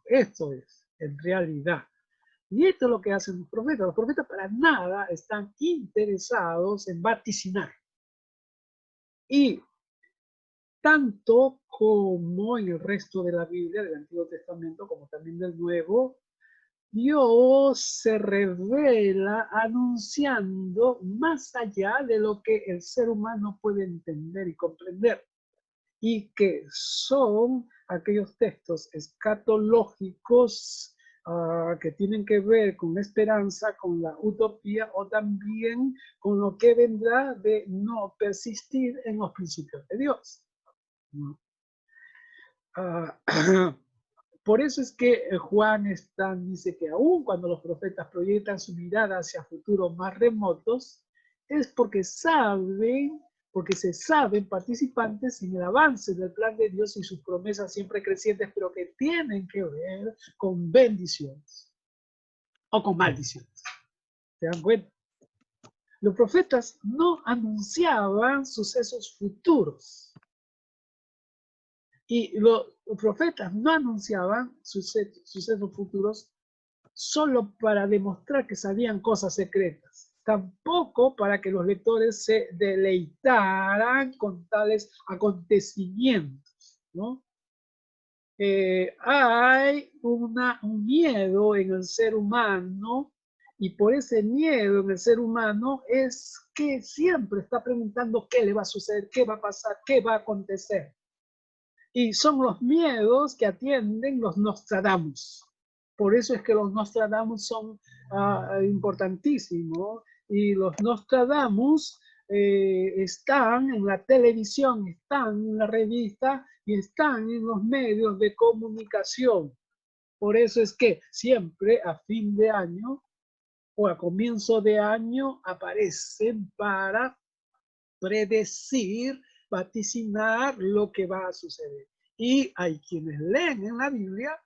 Esto es, en realidad. Y esto es lo que hacen los profetas. Los profetas para nada están interesados en vaticinar. Y tanto como en el resto de la Biblia, del Antiguo Testamento, como también del Nuevo, Dios se revela anunciando más allá de lo que el ser humano puede entender y comprender. Y que son aquellos textos escatológicos que tienen que ver con la esperanza, con la utopía o también con lo que vendrá de no persistir en los principios de Dios. Por eso es que Juan dice que aún cuando los profetas proyectan su mirada hacia futuros más remotos, es porque se saben participantes en el avance del plan de Dios y sus promesas siempre crecientes, pero que tienen que ver con bendiciones o con maldiciones. ¿Se dan cuenta? Los profetas no anunciaban sucesos futuros. Y los profetas no anunciaban sucesos futuros solo para demostrar que sabían cosas secretas, tampoco para que los lectores se deleitaran con tales acontecimientos, ¿no? Hay un miedo en el ser humano y por ese miedo en el ser humano es que siempre está preguntando qué le va a suceder, qué va a pasar, qué va a acontecer. Y son los miedos que atienden los Nostradamus. Por eso es que los Nostradamus son importantísimos. Y los Nostradamus están en la televisión, están en la revista y están en los medios de comunicación. Por eso es que siempre a fin de año o a comienzo de año aparecen para predecir, vaticinar lo que va a suceder. Y hay quienes leen en la Biblia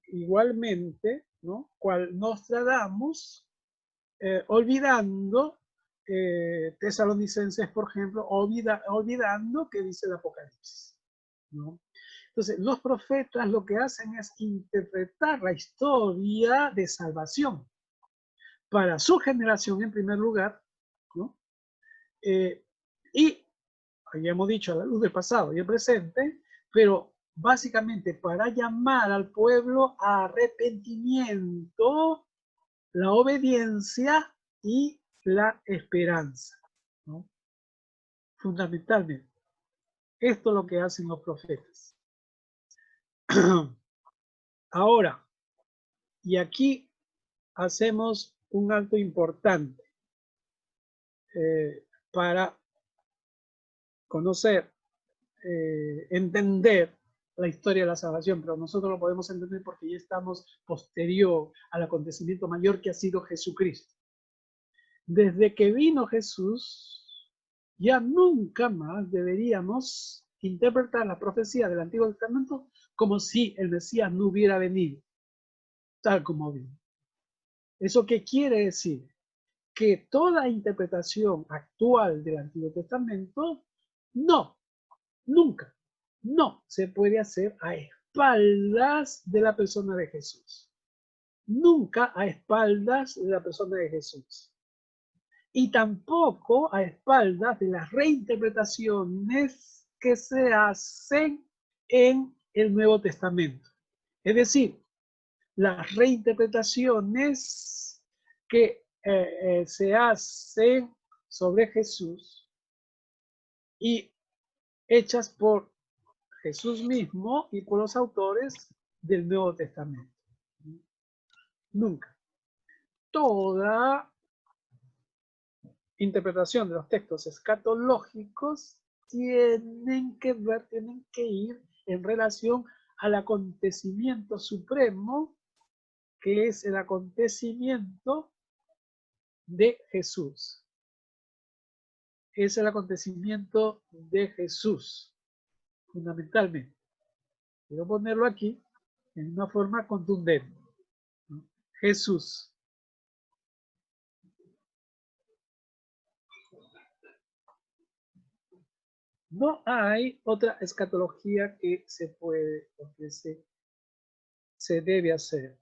igualmente, ¿no? Cual Nostradamus, olvidando Tesalonicenses, por ejemplo, olvidando que dice el Apocalipsis, ¿no? Entonces, los profetas lo que hacen es interpretar la historia de salvación para su generación en primer lugar, ¿no? Y habíamos dicho a la luz del pasado y el presente, pero básicamente para llamar al pueblo a arrepentimiento, la obediencia y la esperanza, ¿no? Fundamentalmente. Esto es lo que hacen los profetas. Ahora, y aquí hacemos un acto importante para conocer, entender la historia de la salvación, pero nosotros lo podemos entender porque ya estamos posterior al acontecimiento mayor que ha sido Jesucristo. Desde que vino Jesús, ya nunca más deberíamos interpretar la profecía del Antiguo Testamento como si el Mesías no hubiera venido, tal como vino. ¿Eso qué quiere decir? Que toda interpretación actual del Antiguo Testamento nunca se puede hacer a espaldas de la persona de Jesús. Nunca a espaldas de la persona de Jesús. Y tampoco a espaldas de las reinterpretaciones que se hacen en el Nuevo Testamento. Es decir, las reinterpretaciones que se hacen sobre Jesús y hechas por Jesús mismo y por los autores del Nuevo Testamento. Nunca. Toda interpretación de los textos escatológicos tienen que ir en relación al acontecimiento supremo, que es el acontecimiento de Jesús. Es el acontecimiento de Jesús, fundamentalmente. Quiero ponerlo aquí en una forma contundente. Jesús. No hay otra escatología que se puede o que se debe hacer.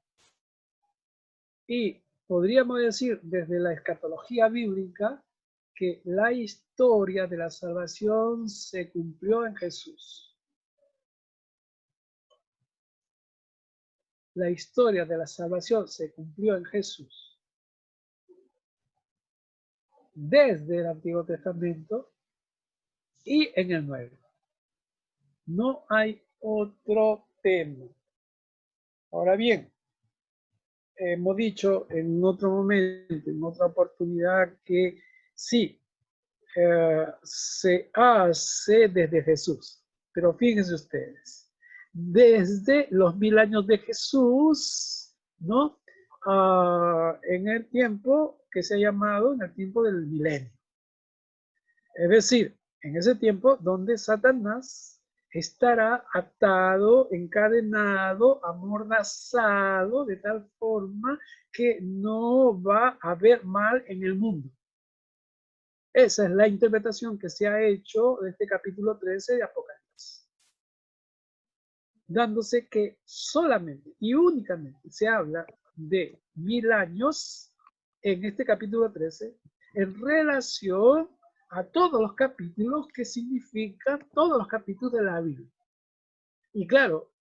Y podríamos decir desde la escatología bíblica que la historia de la salvación se cumplió en Jesús. La historia de la salvación se cumplió en Jesús. Desde el Antiguo Testamento y en el Nuevo. No hay otro tema. Ahora bien, hemos dicho en otro momento, en otra oportunidad, que sí, se hace desde Jesús. Pero fíjense ustedes, desde los 1000 años de Jesús, ¿no? En el tiempo que se ha llamado, en el tiempo del milenio. Es decir, en ese tiempo donde Satanás estará atado, encadenado, amordazado, de tal forma que no va a haber mal en el mundo. Esa es la interpretación que se ha hecho de este capítulo 13 de Apocalipsis. Dándose que solamente y únicamente se habla de 1000 años en este capítulo 13 en relación a todos los capítulos que significan todos los capítulos de la Biblia. Y claro,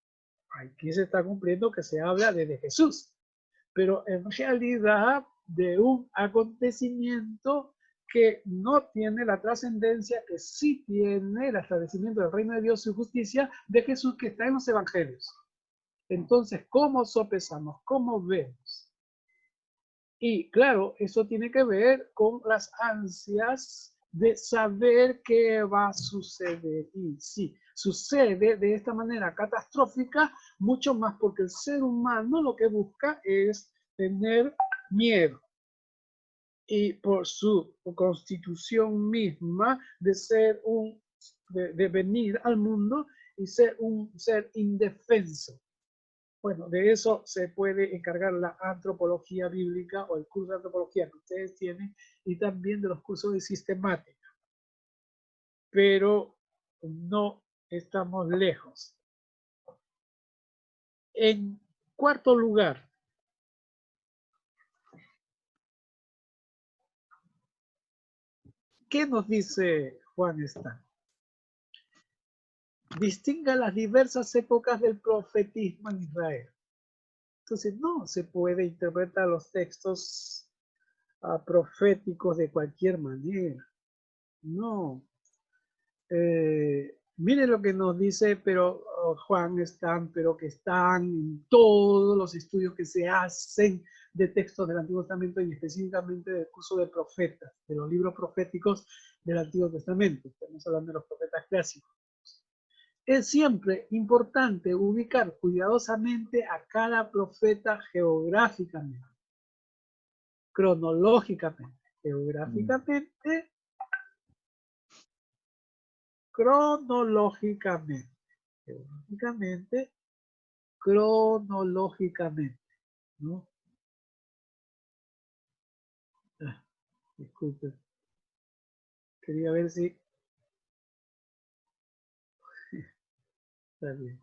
aquí se está cumpliendo que se habla desde Jesús, pero en realidad de un acontecimiento que no tiene la trascendencia que sí tiene el establecimiento del reino de Dios y justicia de Jesús que está en los evangelios. Entonces, ¿cómo sopesamos? ¿Cómo vemos? Y claro, eso tiene que ver con las ansias de saber qué va a suceder. Y sí, sucede de esta manera catastrófica, mucho más porque el ser humano lo que busca es tener miedo. Y por su constitución misma de ser de venir al mundo y ser un ser indefenso. Bueno, de eso se puede encargar la antropología bíblica o el curso de antropología que ustedes tienen y también de los cursos de sistemática. Pero no estamos lejos. En cuarto lugar, ¿qué nos dice Juan Stan? Distinga las diversas épocas del profetismo en Israel. Entonces, no se puede interpretar los textos proféticos de cualquier manera. No. Miren lo que nos dice, pero Juan Stan, pero que están en todos los estudios que se hacen de textos del Antiguo Testamento y específicamente del curso de profetas, de los libros proféticos del Antiguo Testamento. Estamos hablando de los profetas clásicos. Es siempre importante ubicar cuidadosamente a cada profeta geográficamente, cronológicamente, geográficamente, cronológicamente, ¿no? Disculpen. Quería ver si... Está bien.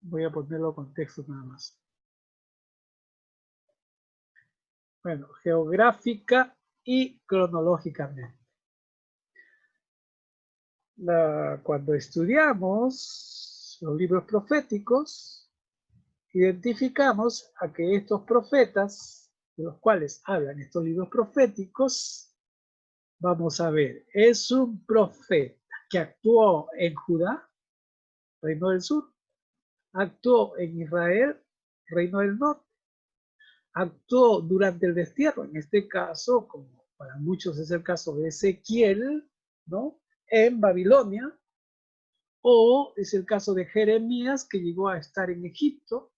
Voy a ponerlo con texto nada más. Bueno, geográfica y cronológicamente. Cuando estudiamos los libros proféticos, identificamos a que estos profetas, de los cuales hablan estos libros proféticos, vamos a ver, es un profeta que actuó en Judá, reino del sur, actuó en Israel, reino del norte, actuó durante el destierro, en este caso, como para muchos es el caso de Ezequiel, ¿no? En Babilonia, o es el caso de Jeremías, que llegó a estar en Egipto,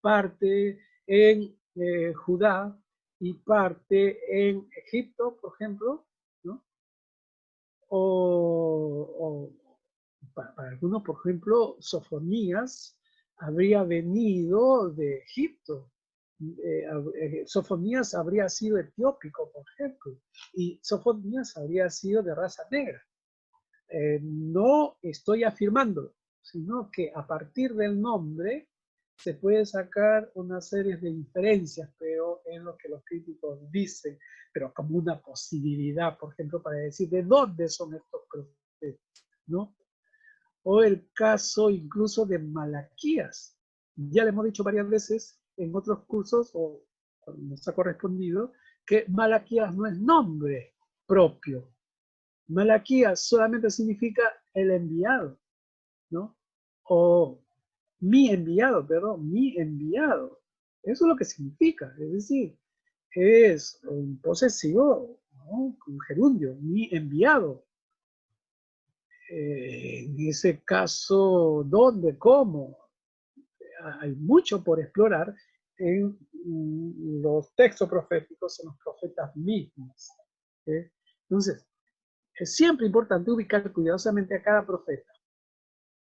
parte en Judá y parte en Egipto, por ejemplo, ¿no? O para algunos, por ejemplo, Sofonías habría venido de Egipto. Sofonías habría sido etiópico, por ejemplo, y Sofonías habría sido de raza negra. No estoy afirmándolo, sino que a partir del nombre se puede sacar una serie de inferencias, pero es lo que los críticos dicen, pero como una posibilidad, por ejemplo, para decir de dónde son estos profetas, ¿no? O el caso incluso de Malaquías. Ya le hemos dicho varias veces en otros cursos, o cuando nos ha correspondido, que Malaquías no es nombre propio. Malaquías solamente significa el enviado, ¿no? O mi enviado, perdón, mi enviado. Eso es lo que significa, es decir, es un posesivo, ¿no? Un gerundio, mi enviado. En ese caso, ¿dónde? ¿Cómo? Hay mucho por explorar en los textos proféticos, en los profetas mismos. Entonces, es siempre importante ubicar cuidadosamente a cada profeta,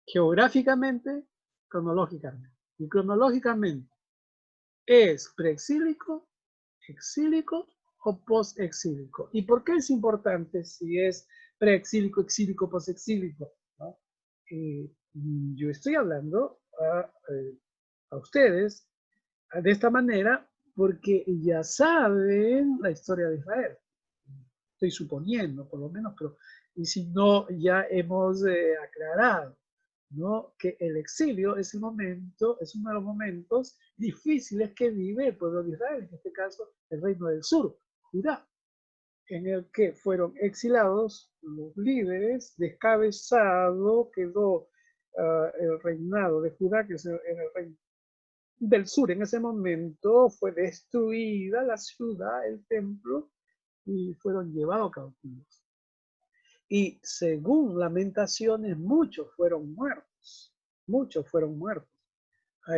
geográficamente, cronológicamente. Y cronológicamente, ¿es preexílico, exílico o postexílico? ¿Y por qué es importante si es preexílico, exílico, postexílico? ¿No? Yo estoy hablando a ustedes de esta manera porque ya saben la historia de Israel. Estoy suponiendo, por lo menos, pero y si no, ya hemos aclarado, ¿no? Que el exilio es el momento, es uno de los momentos difíciles que vive el pueblo de Israel, en este caso el reino del sur, Judá, en el que fueron exilados los líderes, descabezado quedó el reinado de Judá, que es el reino del sur. En ese momento fue destruida la ciudad, el templo, y fueron llevados cautivos. Y según Lamentaciones, muchos fueron muertos, muchos fueron muertos.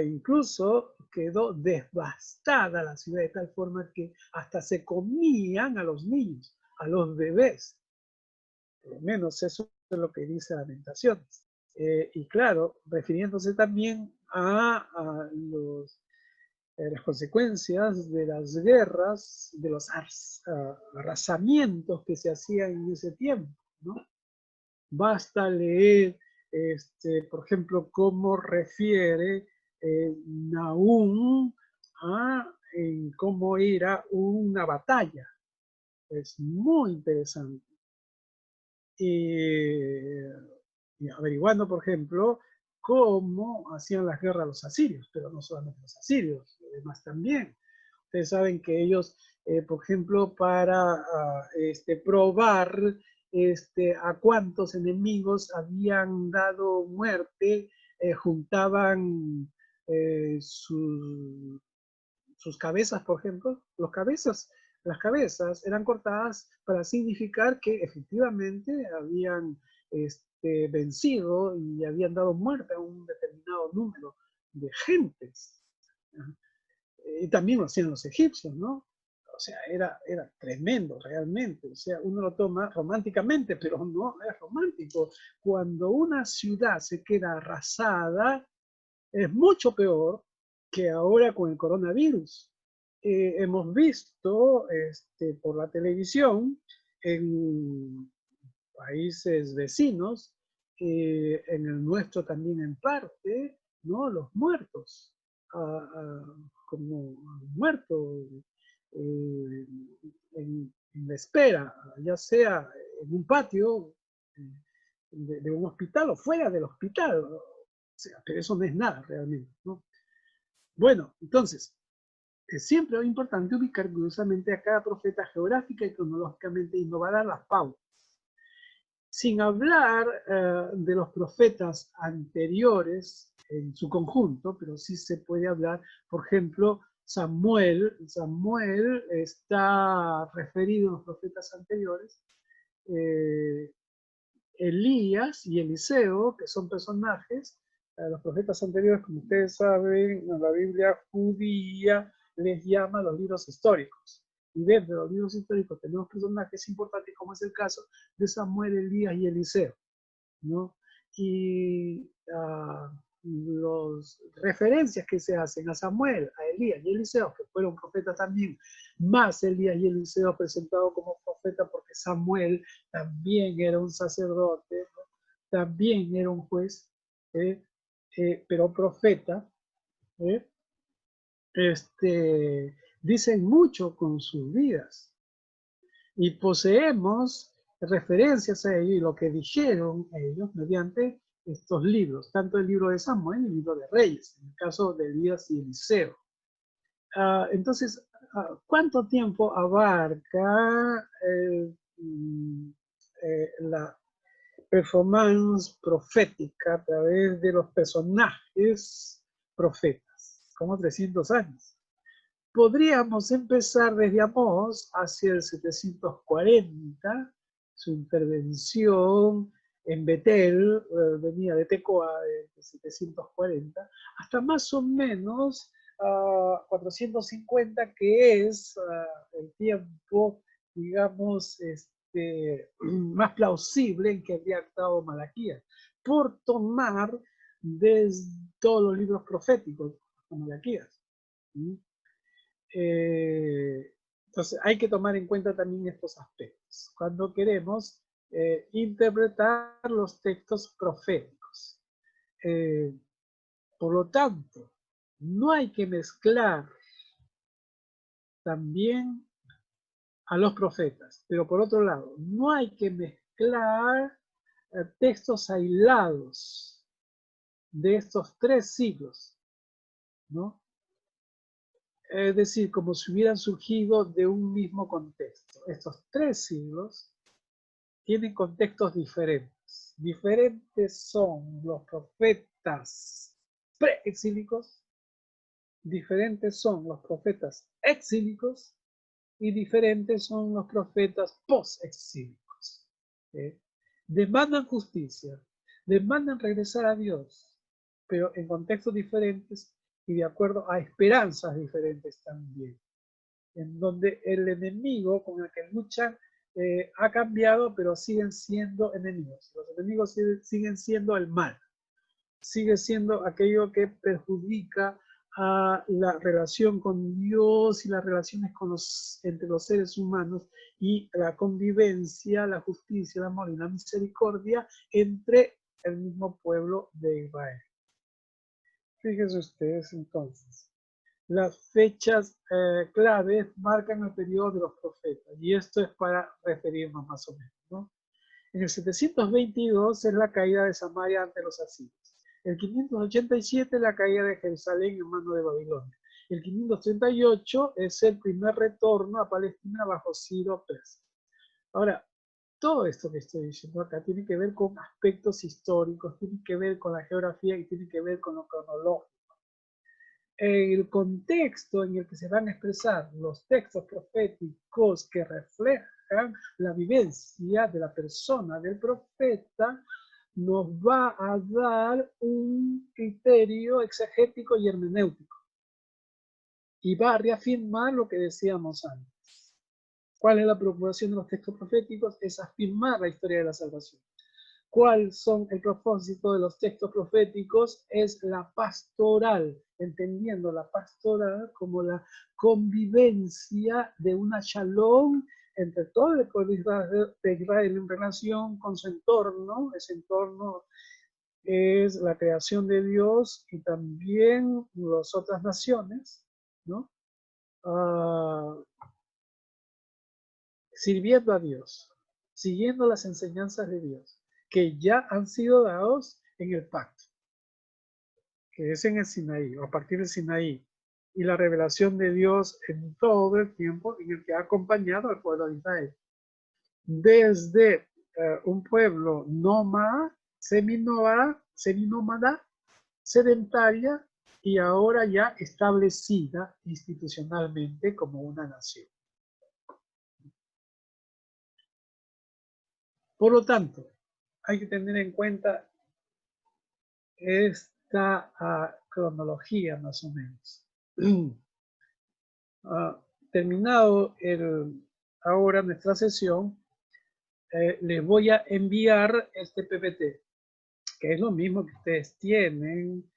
Incluso quedó devastada la ciudad de tal forma que hasta se comían a los niños, a los bebés. Por lo menos eso es lo que dice Lamentaciones. Y claro, refiriéndose también a las consecuencias de las guerras, de los arrasamientos que se hacían en ese tiempo, ¿no? Basta leer, por ejemplo, cómo refiere Nahum en cómo era una batalla. Es muy interesante. Y averiguando, por ejemplo, cómo hacían las guerras los asirios, pero no solamente los asirios, los demás también. Ustedes saben que ellos, por ejemplo, para probar a cuántos enemigos habían dado muerte, juntaban sus sus cabezas, por ejemplo, las cabezas eran cortadas para significar que efectivamente habían vencido y habían dado muerte a un determinado número de gentes. Y también lo hacían los egipcios, ¿no? O sea, era tremendo realmente. O sea, uno lo toma románticamente, pero no es romántico. Cuando una ciudad se queda arrasada, es mucho peor que ahora con el coronavirus. Hemos visto por la televisión en países vecinos, en el nuestro también en parte, ¿no? Los muertos, como muertos en la espera, ya sea en un patio de un hospital o fuera del hospital. O sea, pero eso no es nada realmente, ¿no? Bueno, entonces, es siempre importante ubicar curiosamente a cada profeta geográfica y cronológicamente y no va a dar las pautas. Sin hablar de los profetas anteriores en su conjunto, pero sí se puede hablar, por ejemplo, Samuel está referido a los profetas anteriores, Elías y Eliseo, que son personajes, los profetas anteriores, como ustedes saben, en la Biblia judía les llama los libros históricos. Y dentro de los libros históricos tenemos personajes importantes, como es el caso de Samuel, Elías y Eliseo, ¿no? Y las referencias que se hacen a Samuel, a Elías y Eliseo, que fueron profetas también, más Elías y Eliseo presentados como profeta porque Samuel también era un sacerdote, ¿no? También era un juez, pero profeta, dicen mucho con sus vidas. Y poseemos referencias a ello y lo que dijeron ellos mediante estos libros, tanto el libro de Samuel y el libro de Reyes, en el caso de Elías y Eliseo. Entonces, ¿cuánto tiempo abarca la performance profética a través de los personajes profetas? Como 300 años. Podríamos empezar desde Amós hacia el 740, su intervención en Betel, venía de Tecoa de 740, hasta más o menos 450, que es el tiempo, digamos, más plausible en que había actuado Malaquías, por tomar desde todos los libros proféticos de Malaquías. Entonces hay que tomar en cuenta también estos aspectos cuando queremos interpretar los textos proféticos. Por lo tanto, no hay que mezclar también a los profetas, pero por otro lado, no hay que mezclar textos aislados de estos 3 siglos, ¿no? Es decir, como si hubieran surgido de un mismo contexto. Estos 3 siglos tienen contextos diferentes. Diferentes son los profetas preexílicos, diferentes son los profetas exílicos y diferentes son los profetas postexílicos. Demandan justicia, demandan regresar a Dios, pero en contextos diferentes y de acuerdo a esperanzas diferentes también, en donde el enemigo con el que luchan ha cambiado, pero siguen siendo enemigos. Los enemigos siguen siendo el mal, sigue siendo aquello que perjudica a la relación con Dios y las relaciones entre los seres humanos y la convivencia, la justicia, el amor y la misericordia entre el mismo pueblo de Israel. Fíjense ustedes entonces, las fechas claves marcan el periodo de los profetas, y esto es para referirnos más o menos, ¿no? En el 722 es la caída de Samaria ante los asirios. El 587 la caída de Jerusalén en mano de Babilonia. El 538 es el primer retorno a Palestina bajo Ciro Persia. Ahora, todo esto que estoy diciendo acá tiene que ver con aspectos históricos, tiene que ver con la geografía y tiene que ver con lo cronológico. el contexto en el que se van a expresar los textos proféticos que reflejan la vivencia de la persona del profeta, nos va a dar un criterio exegético y hermenéutico. Y va a reafirmar lo que decíamos antes. ¿Cuál es la preocupación de los textos proféticos? Es afirmar la historia de la salvación. ¿Cuál son el propósito de los textos proféticos? Es la pastoral, entendiendo la pastoral como la convivencia de una shalom entre todo el pueblo de Israel en relación con su entorno. Ese entorno es la creación de Dios y también las otras naciones, ¿no? Sirviendo a Dios, siguiendo las enseñanzas de Dios, que ya han sido dados en el pacto, que es en el Sinaí, o a partir del Sinaí, y la revelación de Dios en todo el tiempo en el que ha acompañado al pueblo de Israel. Desde un pueblo nómada, seminómada, sedentaria, y ahora ya establecida institucionalmente como una nación. Por lo tanto, hay que tener en cuenta esta cronología más o menos. Terminado ahora nuestra sesión, les voy a enviar este PPT, que es lo mismo que ustedes tienen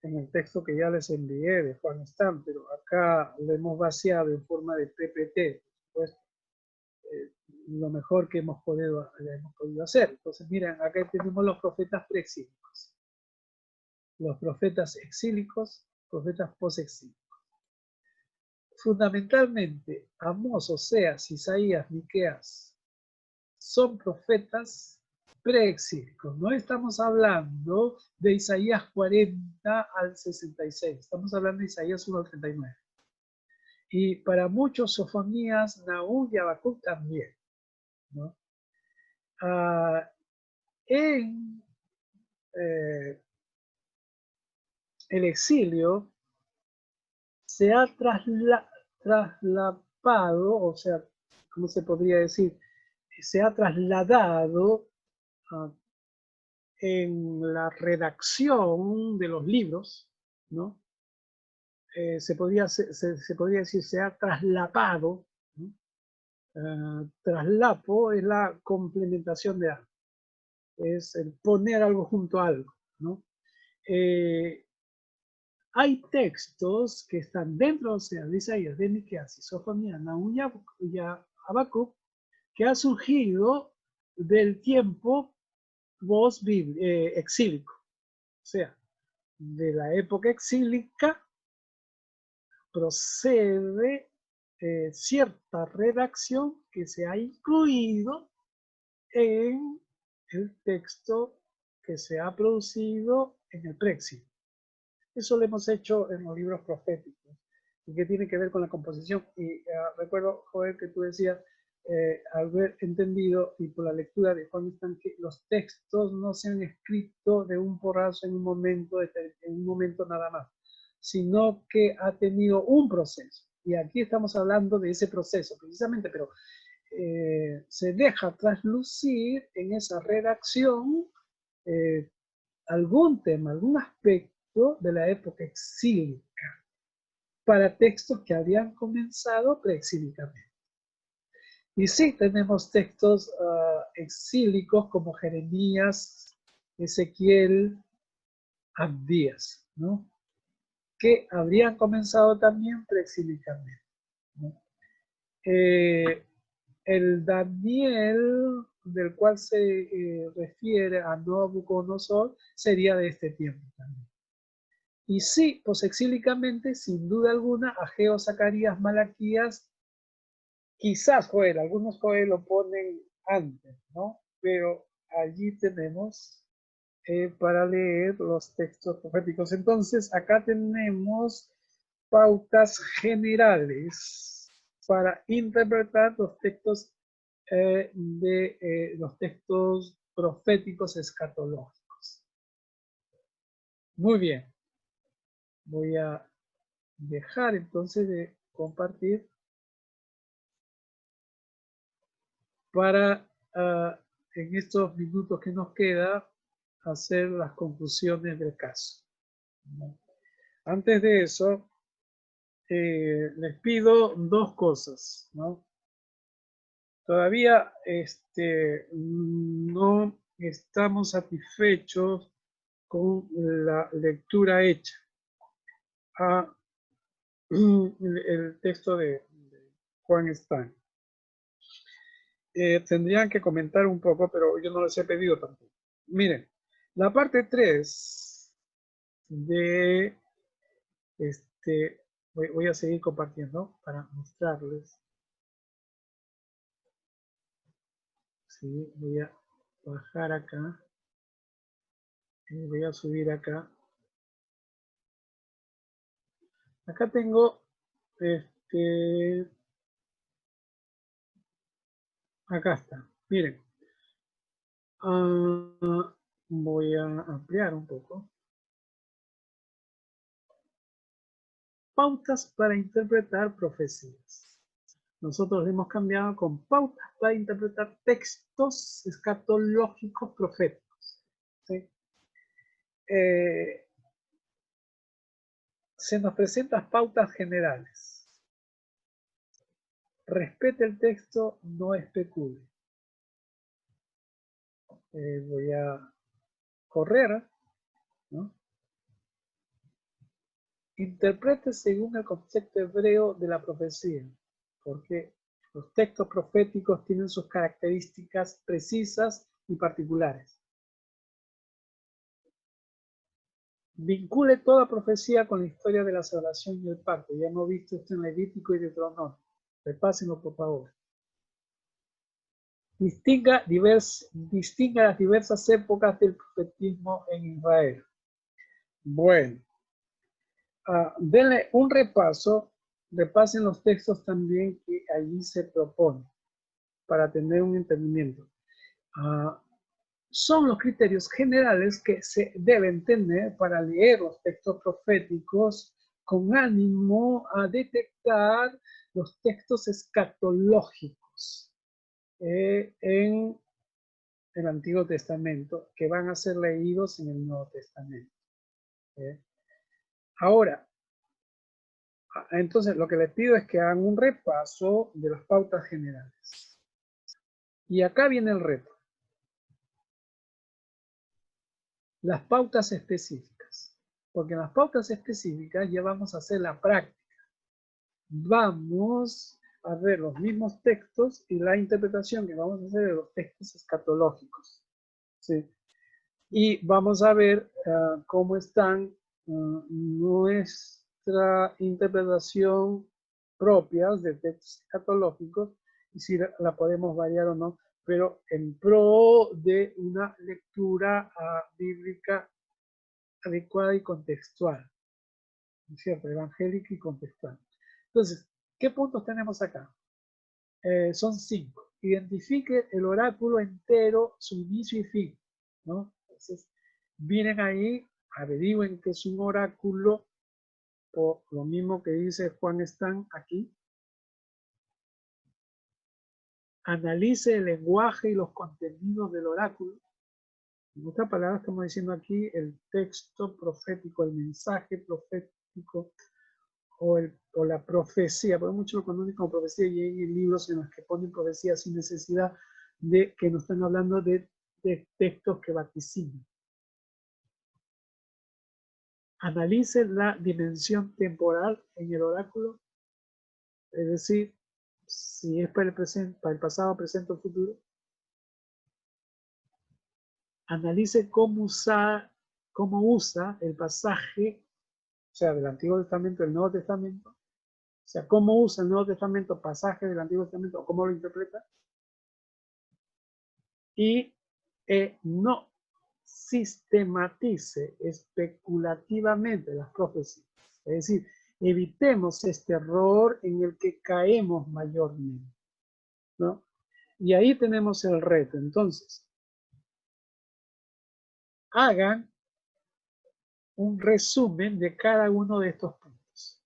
en el texto que ya les envié de Juan Stam, pero acá lo hemos vaciado en forma de PPT, pues, lo mejor que hemos podido hacer. Entonces, miren, acá tenemos los profetas preexílicos, los profetas exílicos, profetas posexílicos. Fundamentalmente, Amós, Oseas, Isaías, Miqueas son profetas preexílicos. No estamos hablando de Isaías 40 al 66, estamos hablando de Isaías 1 al 39. Y para muchos, Sofonías, Nahum y Habacuc también, ¿no? En el exilio se ha traslapado, o sea, ¿cómo se podría decir? Se ha trasladado en la redacción de los libros, ¿no? Se podría decir, se ha traslapado, ¿no? Traslapo es la complementación de algo, es el poner algo junto a algo, ¿no? Hay textos que están dentro, o sea, de Isaías, de Miqueas, Sofonías, Nahum y Habacuc, que ha surgido del tiempo exílico, o sea, de la época exílica procede cierta redacción que se ha incluido en el texto que se ha producido en el preexilio. Eso lo hemos hecho en los libros proféticos, y que tiene que ver con la composición. Y recuerdo, Joel, que tú decías, al haber entendido y por la lectura de Juan Stam, que los textos no se han escrito de un porrazo en un momento nada más, sino que ha tenido un proceso. Y aquí estamos hablando de ese proceso, precisamente, pero se deja traslucir en esa redacción algún tema, algún aspecto de la época exílica para textos que habían comenzado preexílicamente. Y sí, tenemos textos exílicos como Jeremías, Ezequiel, Abdías, ¿no? Que habrían comenzado también preexílicamente, ¿no? El Daniel del cual se refiere a Nabucodonosor sería de este tiempo también. Y sí, posexílicamente, sin duda alguna, Ageo, Zacarías, Malaquías, quizás Joel, algunos Joel lo ponen antes, ¿no? Pero allí tenemos para leer los textos proféticos. Entonces, acá tenemos pautas generales para interpretar los textos los textos proféticos escatológicos. Muy bien. Voy a dejar entonces de compartir para en estos minutos que nos queda hacer las conclusiones del caso. Antes de eso, les pido dos cosas, ¿no? Todavía no estamos satisfechos con la lectura hecha a el texto de Juan Stein. Tendrían que comentar un poco, pero yo no les he pedido tampoco. Miren, la parte 3 de voy a seguir compartiendo para mostrarles. Sí, voy a bajar acá. Y voy a subir acá. Acá tengo acá está. Miren. Voy a ampliar un poco. Pautas para interpretar profecías. Nosotros le hemos cambiado con pautas para interpretar textos escatológicos proféticos. ¿Sí? Se nos presentan pautas generales. Respete el texto, no especule. Voy a correr, ¿no? Interprete según el concepto hebreo de la profecía, porque los textos proféticos tienen sus características precisas y particulares. Vincule toda profecía con la historia de la salvación y el pacto. Ya hemos visto esto en Levítico y Deuteronomio. Repásenlo, por favor. Distinga las diversas épocas del profetismo en Israel. Bueno, denle un repaso. Repasen los textos también que allí se proponen para tener un entendimiento. Son los criterios generales que se deben tener para leer los textos proféticos con ánimo a detectar los textos escatológicos en el Antiguo Testamento que van a ser leídos en el Nuevo Testamento. Ahora, entonces lo que les pido es que hagan un repaso de las pautas generales. Y acá viene el reto. Las pautas específicas, porque en las pautas específicas ya vamos a hacer la práctica. Vamos a ver los mismos textos y la interpretación que vamos a hacer de los textos escatológicos. ¿Sí? Y vamos a ver cómo están nuestra interpretación propias de textos escatológicos y si la podemos variar o no, pero en pro de una lectura bíblica adecuada y contextual, ¿no es cierto? Evangélica y contextual. Entonces, ¿qué puntos tenemos acá? Son 5. Identifique el oráculo entero, su inicio y fin, ¿no? Entonces, miren ahí, averigüen que es un oráculo, por lo mismo que dice Juan Stein aquí. Analice el lenguaje y los contenidos del oráculo. En otras palabras, estamos diciendo aquí el texto profético, el mensaje profético o la profecía, porque muchos lo conocen como profecía y hay libros en los que ponen profecía sin necesidad de que nos están hablando de textos que vaticinan. Analice la dimensión temporal en el oráculo, es decir, si es para el presente, para el pasado, presente o futuro. Analice cómo usa el pasaje, o sea, del Antiguo Testamento, del Nuevo Testamento, o sea, cómo usa el Nuevo Testamento pasajes del Antiguo Testamento o cómo lo interpreta. Y no sistematice especulativamente las profecías. Es decir, evitemos este error en el que caemos mayormente, ¿no? Y ahí tenemos el reto. Entonces, hagan un resumen de cada uno de estos puntos.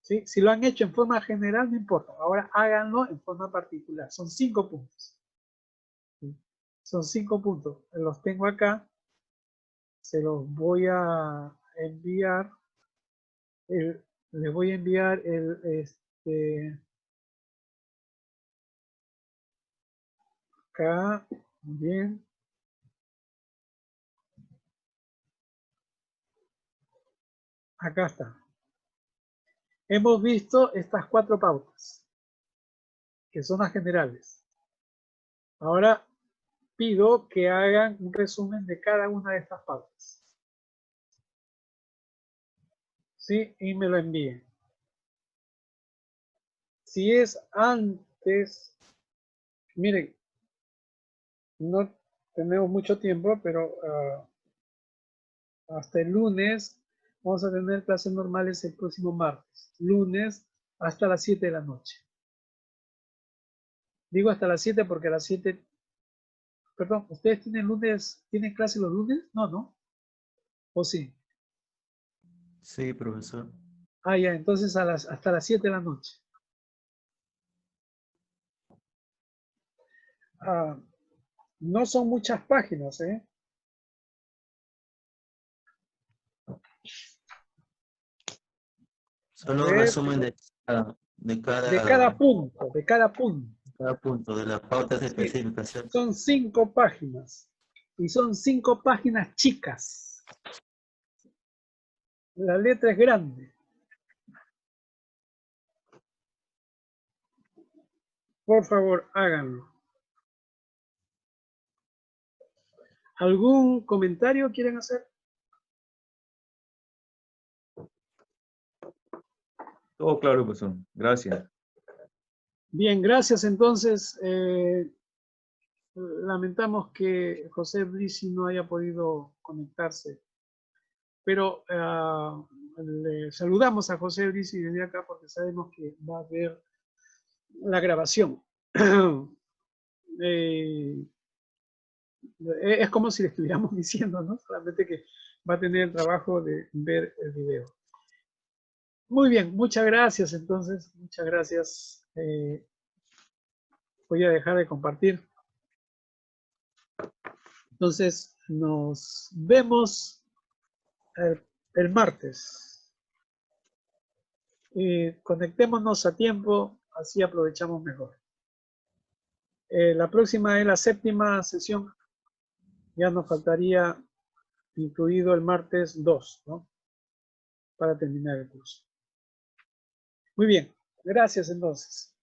¿Sí? Si lo han hecho en forma general, no importa. Ahora háganlo en forma particular. Son 5 puntos. ¿Sí? Son 5 puntos. Los tengo acá. Se los voy a enviar. Les voy a enviar acá. Bien. Acá está. Hemos visto estas 4 pautas, que son las generales. Ahora pido que hagan un resumen de cada una de estas pautas. ¿Sí? Y me lo envíen. Si es antes, miren, no tenemos mucho tiempo, pero hasta el lunes vamos a tener clases normales el próximo martes. Lunes hasta las 7 de la noche. Digo hasta las 7 porque a las 7, perdón, ¿ustedes tienen clase los lunes? No, ¿no? ¿O sí? Sí, profesor. Ah, ya, entonces hasta las 7 de la noche. No son muchas páginas, ¿eh? Solo un resumen de cada punto, de cada punto, de las pautas Sí, específicas, ¿cierto? son 5 páginas. Y son 5 páginas chicas. La letra es grande. Por favor, háganlo. ¿Algún comentario quieren hacer? Todo claro, profesor. Gracias. Bien, gracias. Entonces, lamentamos que José Blisi no haya podido conectarse. Pero le saludamos a José Blisi desde acá porque sabemos que va a ver la grabación. Es como si le estuviéramos diciendo, ¿no? Solamente que va a tener el trabajo de ver el video. Muy bien, muchas gracias entonces, muchas gracias. Voy a dejar de compartir. Entonces, nos vemos el martes. Conectémonos a tiempo, así aprovechamos mejor. La próxima es la 7ª sesión. Ya nos faltaría incluido el martes 2, ¿no? Para terminar el curso. Muy bien, gracias entonces.